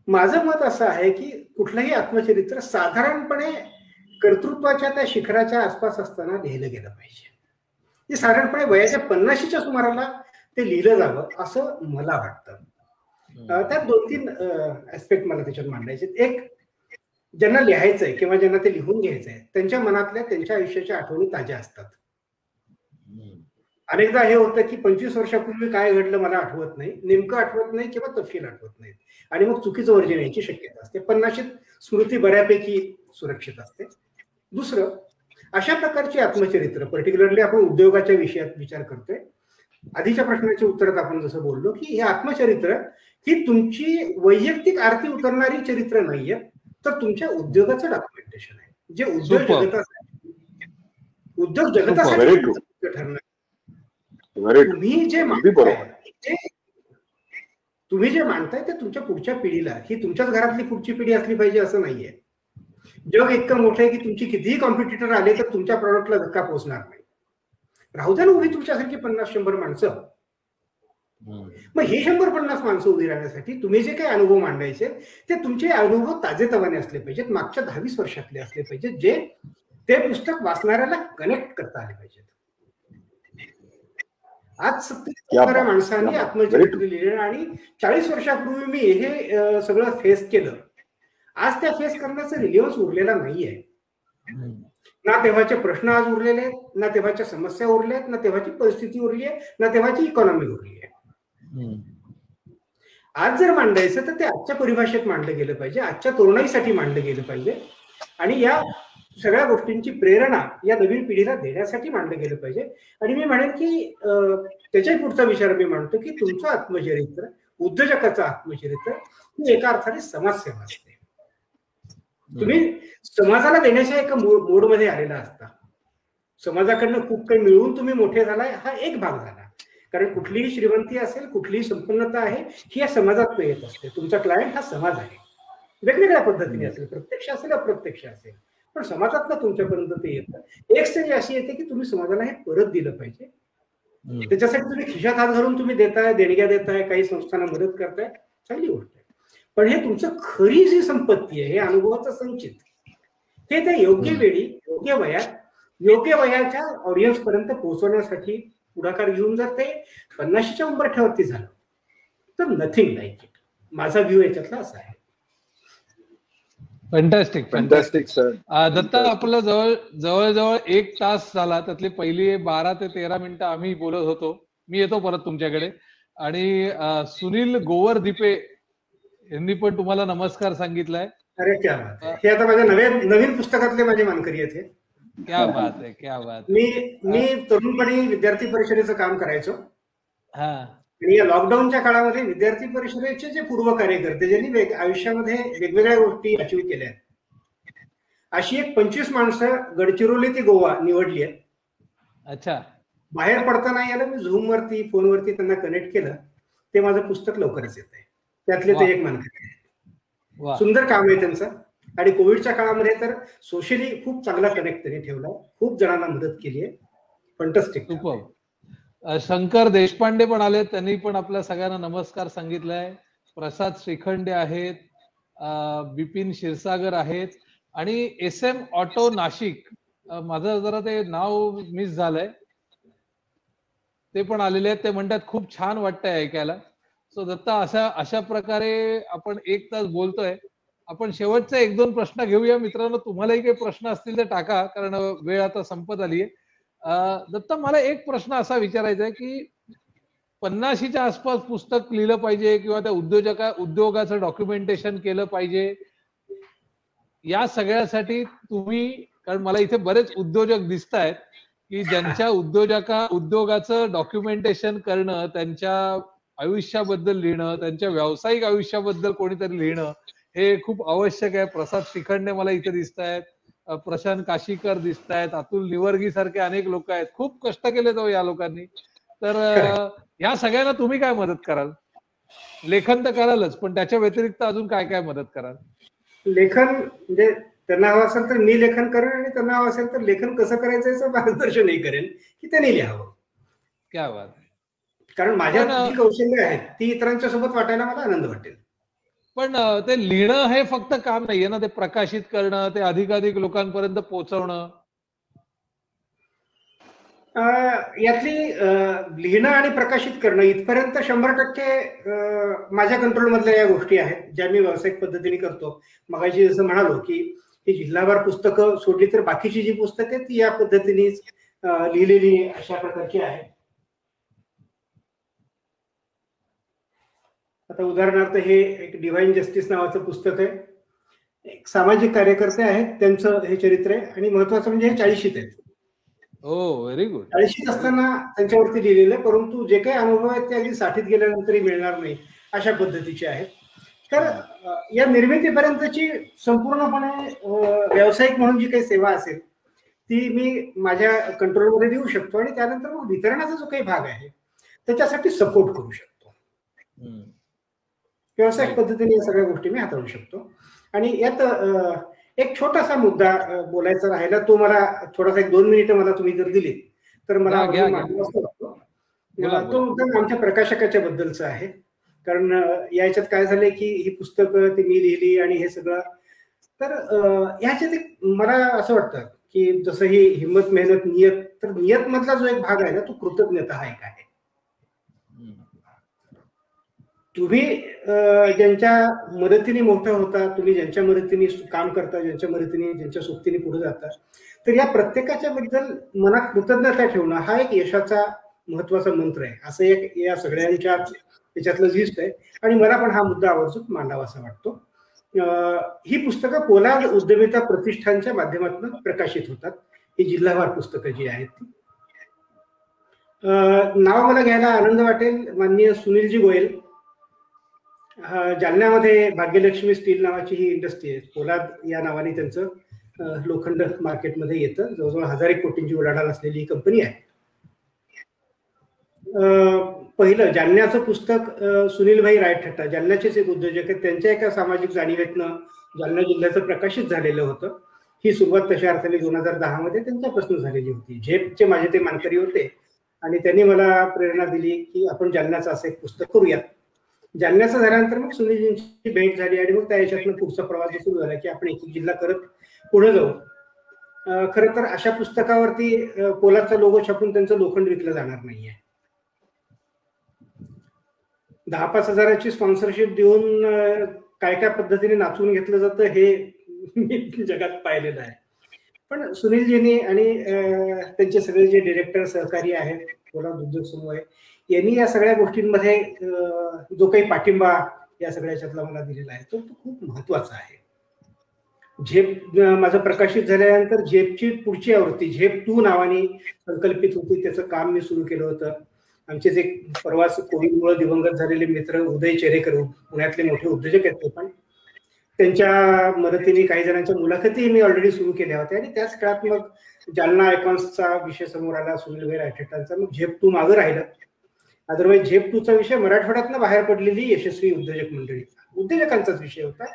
Speaker 3: माझं मत असं आहे की कुठलंही आत्मचरित्र साधारणपणे कर्तृत्वाच्या त्या शिखराच्या आसपास असताना लिहिलं गेलं पाहिजे. साधारणपणे वयाच्या 50च्या सुमाराला ते लिहिलं जावं असं मला वाटतं. त्यात 2-3 ऍस्पेक्ट मला त्याच्यात मांडायचे. एक, ज्यांना लिहायचंय किंवा ज्यांना ते लिहून घ्यायचंय त्यांच्या मनातल्या त्यांच्या आयुष्याच्या आठवणी ताज्या असतात. अनेकदा हे होतं की 25 वर्षापूर्वी काय घडलं मला आठवत नाही, नेमकं आठवत नाही किंवा तपशील आठवत नाही, आणि मग चुकीचं वर्जन यायची शक्यता असते. 50शीत स्मृती बऱ्यापैकी सुरक्षित असते. दुसरं, अशा प्रकारची आत्मचरित्र, पर्टिक्युलरली आपण उद्योगाच्या विषयात विचार करतोय, आधीच्या प्रश्नाच्या उत्तरात आपण जसं बोललो की हे आत्मचरित्र ही तुमची वैयक्तिक आरती उतरणारी चरित्र नाहीये, तर तुमच्या उद्योगाचं डॉक्युमेंटेशन आहे, जे उद्योग जगतासाठी ठरणार. तुम्ही जे मांडताय ते तुमच्या पुढच्या पिढीला, ही तुमच्याच घरातली पुढची पिढी असली पाहिजे असं नाहीये. जग इतकं मोठं आहे की तुमची कितीही कॉम्पिटिटर आले तर तुमच्या प्रॉडक्टला धक्का पोहोचणार नाही. राहू द्या ना उभी तुमच्यासारखी 50-100 माणसं. मग हे 100-50 माणसं उभी राहण्यासाठी तुम्ही जे काही अनुभव मांडायचे ते तुमचे अनुभव ताजेतवाने असले पाहिजेत, मागच्या 10-20 वर्षातले असले पाहिजेत, जे ते पुस्तक वाचणाऱ्याला कनेक्ट करता आले पाहिजेत. आज 70 माणसांनी आत्मचरित्र लिहिलं आणि 40 वर्षापूर्वी मी हे सगळं फेस केलं. आज त्या फेस करण्याचा रिलेव्हन्स उरलेला नाहीये. ना तेव्हाचे प्रश्न आज उरलेले आहेत, ना तेव्हाच्या समस्या उरल्या आहेत, ना तेव्हाची परिस्थिती उरली आहे, ना तेव्हाची इकॉनॉमी उरली आहे. आज जर मांडायचं तर ते आजच्या परिभाषेत मांडलं गेलं पाहिजे, आजच्या तरुणाईसाठी मांडलं गेलं पाहिजे, आणि या सगळ्या गोष्टींची प्रेरणा या नवीन पिढीला देण्यासाठी मांडलं गेलं पाहिजे. आणि मी म्हणेन की त्याच्याही पुढचा विचार मी मांडतो की तुमचं आत्मचरित्र, उद्योजकाचं आत्मचरित्र ही एका अर्थाने समाजसेवा असते. तुम्ही समाजाला देण्याच्या एका मोडमध्ये आलेला असता. समाजाकडनं खूप काही मिळवून तुम्ही मोठे झालाय हा एक भाग झाला, कारण कुठलीही श्रीमंती असेल, कुठलीही संपन्नता आहे ही या समाजात येत असते. तुमचा क्लायंट हा समाज आहे, वेगवेगळ्या पद्धतीने असेल, प्रत्यक्ष असेल अप्रत्यक्ष असेल, पण समाजातनं तुमच्यापर्यंत ते येतं. एक स्टेज अशी येते की तुम्ही समाजाला हे परत दिलं पाहिजे. त्याच्यासाठी तुम्ही खिशात हात घालून तुम्ही देताय, देणग्या देताय, काही संस्थांना मदत करताय, चांगली गोष्ट आहे. पण हे तुमचं खरी जी संपत्ती आहे, हे अनुभवाचं संचित, हे त्या योग्य वेळी, योग्य वयात, योग्य वयाच्या ऑडियन्स पर्यंत पोहोचवण्यासाठी पुढाकार घेऊन जर ते 50च्या उंबरठ्यावरती झालं तर नथिंग लाईक इट. माझा व्ह्यू याच्यातला असा आहे.
Speaker 1: Fantastic
Speaker 2: fantastic sir.
Speaker 1: दत्ता, आपलं जवळजवळ 1 तास झाला. त्यातली पहिली 12 ते 13 मिनिटं आम्ही बोलत होतो. मी येतो परत तुमच्याकडे. आणि सुनील गोवरदीपे यांनी पण तुम्हाला नमस्कार सांगितलाय.
Speaker 3: अरे क्या बात आहे. हे आता माझ्या नवीन पुस्तकातले माझे मानकरी आहेत.
Speaker 1: क्या बात आहे, क्या बात आहे.
Speaker 3: मी तरुणपणी विद्यार्थी परिषदेचं काम करायचो.
Speaker 1: हा.
Speaker 3: आणि या लॉकडाऊनच्या काळामध्ये विद्यार्थी परिषदेचे जे पूर्व कार्यकर्ते ज्यांनी आयुष्यामध्ये वेगवेगळ्या गोष्टी अचीव केल्या, अशी एक 25 माणसं गडचिरोली ते गोवा निवडली आहेत.
Speaker 1: अच्छा.
Speaker 3: बाहेर पडता नाही आलं. मी झूम वरती, फोनवरती त्यांना कनेक्ट केलं. ते माझं पुस्तक लवकरच येत आहे. त्यातले ते एक मानकरी आहेत. सुंदर काम आहे त्यांचं. आणि कोविडच्या काळामध्ये तर सोशली खूप चांगला कनेक्ट त्यांनी ठेवला. खूप जणांना मदत केली आहे. फंटास्टिक.
Speaker 1: शंकर देशपांडे पण आले. त्यांनी पण आपल्या सगळ्यांना नमस्कार सांगितलाय. प्रसाद श्रीखंडे आहेत, बिपिन क्षीरसागर आहेत, आणि SM ऑटो नाशिक, माझं जरा ते नाव मिस झालंय, ते पण आलेले आहेत. ते म्हणतात खूप छान वाटतंय ऐकायला. सो दत्ता, अशा प्रकारे आपण 1 तास बोलतोय. आपण शेवटचे 1-2 प्रश्न घेऊया. मित्रांनो, तुम्हालाही काही प्रश्न असतील तर टाका, कारण वेळ आता संपत आली आहे. दत्ता, मला एक प्रश्न असा विचारायचा आहे की 50च्या आसपास पुस्तक लिहिलं पाहिजे किंवा त्या उद्योगाचं डॉक्युमेंटेशन केलं पाहिजे, या सगळ्यासाठी तुम्ही, कारण मला इथे बरेच उद्योजक दिसत आहेत की ज्यांच्या उद्योगाचं डॉक्युमेंटेशन करणं, त्यांच्या आयुष्याबद्दल लिहिणं, त्यांच्या व्यावसायिक आयुष्याबद्दल कोणीतरी लिहिणं हे खूप आवश्यक आहे. प्रसाद श्रीखंडे मला इथे दिसत आहेत, प्रशांत काशीकर दिसत आहेत, अतुल निवर्गी सारखे अनेक लोक आहेत. खूप कष्ट केले तो या लोकांनी. तर या सगळ्यांना तुम्ही काय मदत कराल? लेखन तर करालच, पण त्याच्या व्यतिरिक्त अजून काय काय मदत कराल?
Speaker 3: लेखन म्हणजे त्यांना हवं असेल तर मी लेखन करेन, आणि त्यांना हवं असेल तर लेखन कसं करायचं याचं मार्गदर्शनही करेन की त्यांनी लिहावं.
Speaker 1: क्या बात.
Speaker 3: कारण माझ्यात जी कौशल्य आहेत ती इतरांच्या सोबत वाटायला मला आनंद वाटेल.
Speaker 1: पण ते लिहिणं हे फक्त काम नाहीये ना, ते प्रकाशित करणं, ते अधिकाधिक लोकांपर्यंत पोहोचवणं.
Speaker 3: यातली लिहिणं आणि प्रकाशित करणं इथपर्यंत 100% माझ्या कंट्रोल मधल्या या गोष्टी आहेत ज्या मी व्यावसायिक पद्धतीने करतो. मगाशी जसं म्हणालो की ही जिल्हावार पुस्तकं सोडली तर बाकीची जी पुस्तकं आहेत ती या पद्धतीनेच लिहिलेली अशा प्रकारची आहे. आता उदाहरणार्थ हे एक डिव्हाइन जस्टिस नावाचं पुस्तक आहे. एक सामाजिक कार्यकर्ते आहेत त्यांचं हे चरित्र आहे, आणि महत्वाचं म्हणजे हे 40शीत आहेत.
Speaker 1: Very good.
Speaker 3: 40शीत असताना त्यांच्यावरती लिहिलेलं आहे, परंतु जे काही अनुभव आहेत ते अगदी 60ीत गेल्यानंतरही मिळणार नाही अशा पद्धतीचे आहेत. तर या निर्मितीपर्यंतची संपूर्णपणे व्यावसायिक म्हणून जी काही सेवा असेल ती मी माझ्या कंट्रोलमध्ये देऊ शकतो, आणि त्यानंतर मग वितरणाचा जो काही भाग आहे त्याच्यासाठी सपोर्ट करू शकतो. व्यावसायिक पद्धतीने या सगळ्या गोष्टी मी हाताळू शकतो. आणि यात एक छोटासा मुद्दा बोलायचा राहिला, तो मला थोडासा 1-2 मिनिटं मला तुम्ही जर दिली तर मला तो मुद्दा आमच्या प्रकाशकाच्या बद्दलचा आहे. कारण याच्यात काय झालंय की ही पुस्तकं ती मी लिहिली आणि हे सगळं, तर ह्याच्यात मला असं वाटतं की जसं ही हिंमत, मेहनत, नियत, तर नियत मधला जो एक भाग आहे ना तो कृतज्ञता हा एक आहे. तुम्ही ज्यांच्या मदतीने मोठं होता, तुम्ही ज्यांच्या मदतीने काम करता, ज्यांच्या मदतीने, ज्यांच्या सोबतीने पुढे जाता, तर या प्रत्येकाच्या बद्दल मनात कृतज्ञता ठेवणं हा एक यशाचा महत्वाचा मंत्र आहे. असं एक या सगळ्यांच्या त्याच्यातलं लिस्ट आहे, आणि मला पण हा मुद्दा आवर्जून मांडावा असा वाटतो. ही पुस्तकं पोलाद उद्यमिता प्रतिष्ठानच्या माध्यमातून प्रकाशित होतात. ही जिल्हावार पुस्तकं जी आहेत ती. नाव मला घ्यायला आनंद वाटेल, माननीय सुनीलजी गोयल. जालन्यामध्ये भाग्यलक्ष्मी स्टील नावाची ही इंडस्ट्री आहे. पोलाद या नावाने त्यांचं लोखंड मार्केटमध्ये येतं. जवळजवळ 1000 कोटींची उलाढाल असलेली ही कंपनी आहे. पहिलं जालन्याचं पुस्तक सुनीलभाई रायठट्टा, जालन्याचेच एक उद्योजक आहेत, त्यांच्या एका सामाजिक जाणीवेतनं जालना जिल्ह्याचं प्रकाशित झालेलं होतं. ही सुरुवात तशा अर्थाने 2010 मध्ये त्यांच्यापासून झालेली होती. झेपचे माझे ते मानकरी होते, आणि त्यांनी मला प्रेरणा दिली की आपण जालन्याचं असं एक पुस्तक करूयात. जालन्याचं झाल्यानंतर मग सुनीलजींची भेट झाली, आणि मग त्या याच्यातनं पुढचा प्रवास सुरू झाला की आपण एक जिल्हा करत पुढे जाऊ. खरं तर अशा पुस्तकावरती पोलादचा लोगो छापून त्यांचं लोखंड विकलं जाणार नाहीये. 10-5 हजाराची स्पॉन्सरशिप देऊन काय काय पद्धतीने नाचवून घेतलं जातं हे मी जगात पाहिलेलं आहे. पण सुनीलजींनी आणि त्यांचे सगळे जे डिरेक्टर सहकारी आहेत, पोलाद उद्योग समूह आहे, यांनी या सगळ्या गोष्टींमध्ये जो काही पाठिंबा या सगळ्याच्यातला मला दिलेला आहे तो खूप महत्वाचा आहे. झेप माझं प्रकाशित झाल्यानंतर झेपची पुढची आवृत्ती झेप 2 नावाने संकल्पित होती. त्याचं काम मी सुरू केलं होतं. आमचे जे परवाच कोविडमुळे दिवंगत झालेले मित्र उदय चेरेकर, पुण्यातले मोठे उद्योजक आहेत ते, पण त्यांच्या मदतीने काही जणांच्या मुलाखती मी ऑलरेडी सुरू केल्या होत्या आणि त्याच काळात मग जालना आयकॉन्सचा विषय समोर आला, सुनील भाई राठेटांचा. मग झेप 2 मागं राहिलं. अदरवाईज झेप 2चा विषय मराठवाड्यातनं बाहेर पडलेली यशस्वी उद्योजक मंडळी, उद्योजकांचाच विषय होता,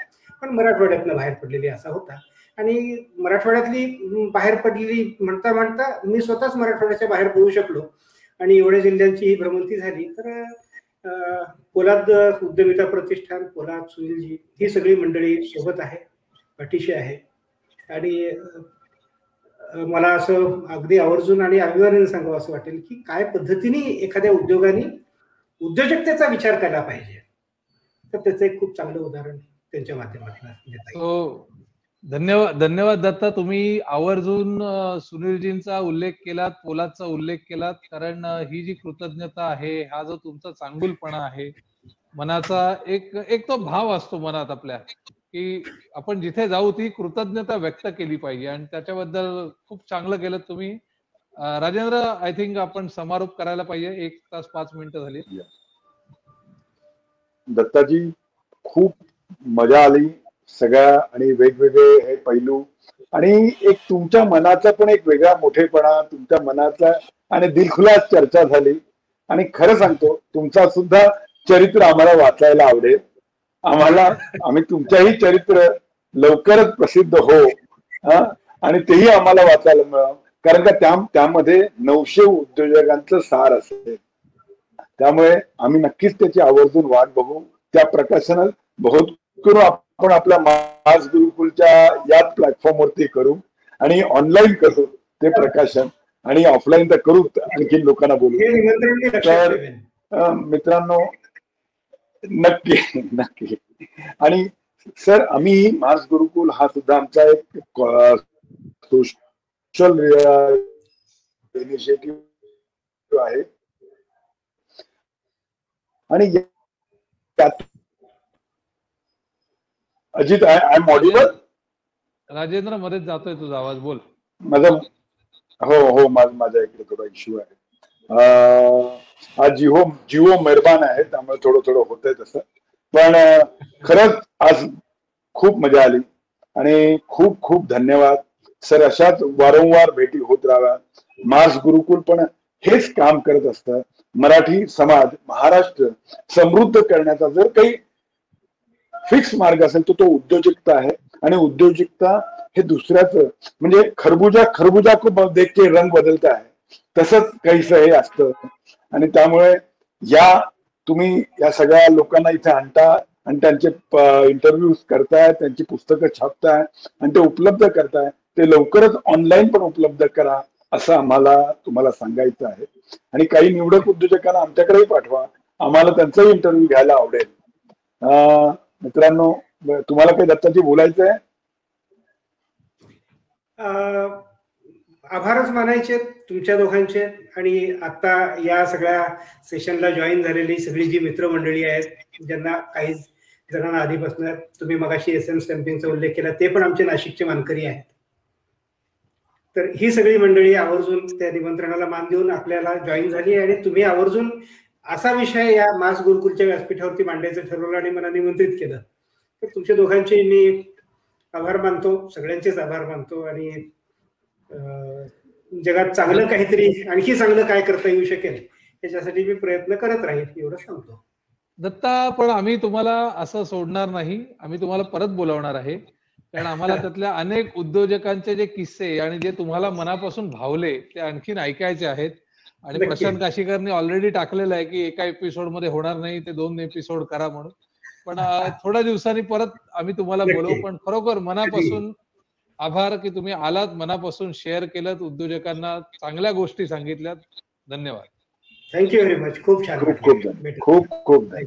Speaker 3: पण मराठवाड्यातनं बाहेर पडलेली असा होता. आणि मराठवाड्यातली बाहेर पडलेली म्हणता म्हणता मी स्वतःच मराठवाड्याच्या बाहेर पडू शकलो आणि एवढ्या जिल्ह्यांची ही भ्रमंती झाली. तर पोलाद उद्यमिता प्रतिष्ठान, पोलाद, सुनीलजी, ही सगळी मंडळी सोबत आहे, पाठीशी आहे. आणि मला असं अगदी आवर्जून आणि अभिमानाने सांगावं असं वाटेल की काय पद्धतीने एखाद्या उद्योगाने उद्योजकतेचा विचार केला पाहिजे, तर त्याचं एक खूप चांगलं उदाहरण त्यांच्या माध्यमातून देता येईल.
Speaker 1: हो, धन्यवाद दत्ता. तुम्ही आवर्जून सुनीलजींचा उल्लेख केलात, पोलादचा उल्लेख केलात, कारण ही जी कृतज्ञता आहे, हा जो तुमचा चांगुलपणा आहे, मनाचा एक तो भाव असतो मनात आपल्या, की आपण जिथे जाऊ ती कृतज्ञता व्यक्त केली पाहिजे, आणि त्याच्याबद्दल खूप चांगलं केलं तुम्ही. राजेंद्र, आय थिंक आपण समारोप करायला पाहिजे. 1 तास 5 मिनिटं झाली.
Speaker 2: दत्ताजी, खूप मजा आली सगळ्या, आणि वेगवेगळे हे पैलू, आणि एक तुमच्या मनाचा पण एक वेगळा मोठेपणा, तुमच्या मनाचा आणि दिलखुलास चर्चा झाली. आणि खरं सांगतो, तुमचा सुद्धा चरित्र आम्हाला वाचायला आवडेल. आम्ही तुमच्याही चरित्र लवकरच प्रसिद्ध हो, आणि तेही आम्हाला वाचायला मिळावं, कारण का त्यामध्ये 900 उद्योजकांचं सार असेल. त्यामुळे आम्ही नक्कीच त्याची आवर्जून वाट बघू. त्या प्रकाशनात बहुत करून आपण आपल्या मार्स गुरुकुलच्या याच प्लॅटफॉर्मवरती करू आणि ऑनलाईन करू ते प्रकाशन, आणि ऑफलाईन तर करू, आणखी लोकांना बोलू. तर मित्रांनो, नक्की. आणि सर, आम्ही मार्स गुरुकुल हा सुद्धा आमचा एक सोशल इनिशिएटिव्ह आहे, आणि Ajit, I am audible?
Speaker 1: Rajendra, मध्येच जातोय तुझा आवाज, बोल.
Speaker 2: हो, माझ्या इकडे थोडा इश्यू आहे. आज जिओ मेहरबान आहे, त्यामुळे थोडं होतंय तसं. पण खरंच आज खूप मजा आली, आणि खूप खूप धन्यवाद सर. अशाच वारंवार भेटी होत राहाव्या. मार्स गुरुकुल पण हेच काम करत असतं. मराठी समाज, महाराष्ट्र समृद्ध करण्याचा जर काही फिक्स मार्ग असेल तर तो उद्योजकता आहे. आणि उद्योजकता हे दुसऱ्याचं, म्हणजे खरबुजा को देख के रंग बदलता है, तसंच काहीसं हे असतं. आणि त्यामुळे तुम्ही या सगळ्या लोकांना इथे आणता आणि त्यांचे इंटरव्ह्यूज करताय, त्यांची पुस्तकं छापताय आणि ते उपलब्ध करताय. ते लवकरच ऑनलाईन पण उपलब्ध करा, असं आम्हाला तुम्हाला सांगायचं आहे. आणि काही निवडक उद्योजकांना आमच्याकडेही पाठवा, आम्हाला त्यांचाही इंटरव्ह्यू घ्यायला आवडेल. मित्रांनो, तुम्हाला काही दत्ताजी बोलायचं आहे?
Speaker 3: आभारच मानायचे तुमच्या दोघांचे, आणि आता या सगळ्या सेशनला जॉईन झालेली सगळी जी मित्रमंडळी आहेत, ज्यांना काही जणांना आधीपासून, तुम्ही मगाशी SM स्टॅम्पिंगचा उल्लेख केला, ते पण आमचे नाशिकचे मानकरी आहेत. तर ही सगळी मंडळी आवर्जून त्या निमंत्रणाला मान देऊन आपल्याला जॉईन झाली, आणि तुम्ही आवर्जून असा विषय या मार्स गुरुकुलच्या व्यासपीठावरती मांडायचं ठरवलं आणि मला निमंत्रित केलं. तर तुमच्या दोघांचे मी आभार मानतो, सगळ्यांचेच आभार मानतो. आणि जगात चांगलं काहीतरी, आणखी चांगलं काय करता येऊ शकेल याच्यासाठी मी प्रयत्न करत राहील, एवढं सांगतो.
Speaker 1: दत्ता, पण आम्ही तुम्हाला असं सोडणार नाही, आम्ही तुम्हाला परत बोलावणार आहे, कारण आम्हाला त्यातल्या अनेक उद्योजकांचे जे किस्से आणि जे तुम्हाला मनापासून भावले ते आणखीन ऐकायचे आहेत. आणि प्रशांत काशीकरने ऑलरेडी टाकलेलं आहे की एका एपिसोड मध्ये होणार नाही, ते 2 एपिसोड करा म्हणून. पण थोड्या दिवसांनी परत आम्ही तुम्हाला बोलवू. पण खरोखर मनापासून आभार की तुम्ही आलात, मनापासून शेअर केलं, उद्योजकांना चांगल्या गोष्टी सांगितल्यात. धन्यवाद.
Speaker 3: Thank you very much. खूप छान.
Speaker 2: खूप धन्यवाद.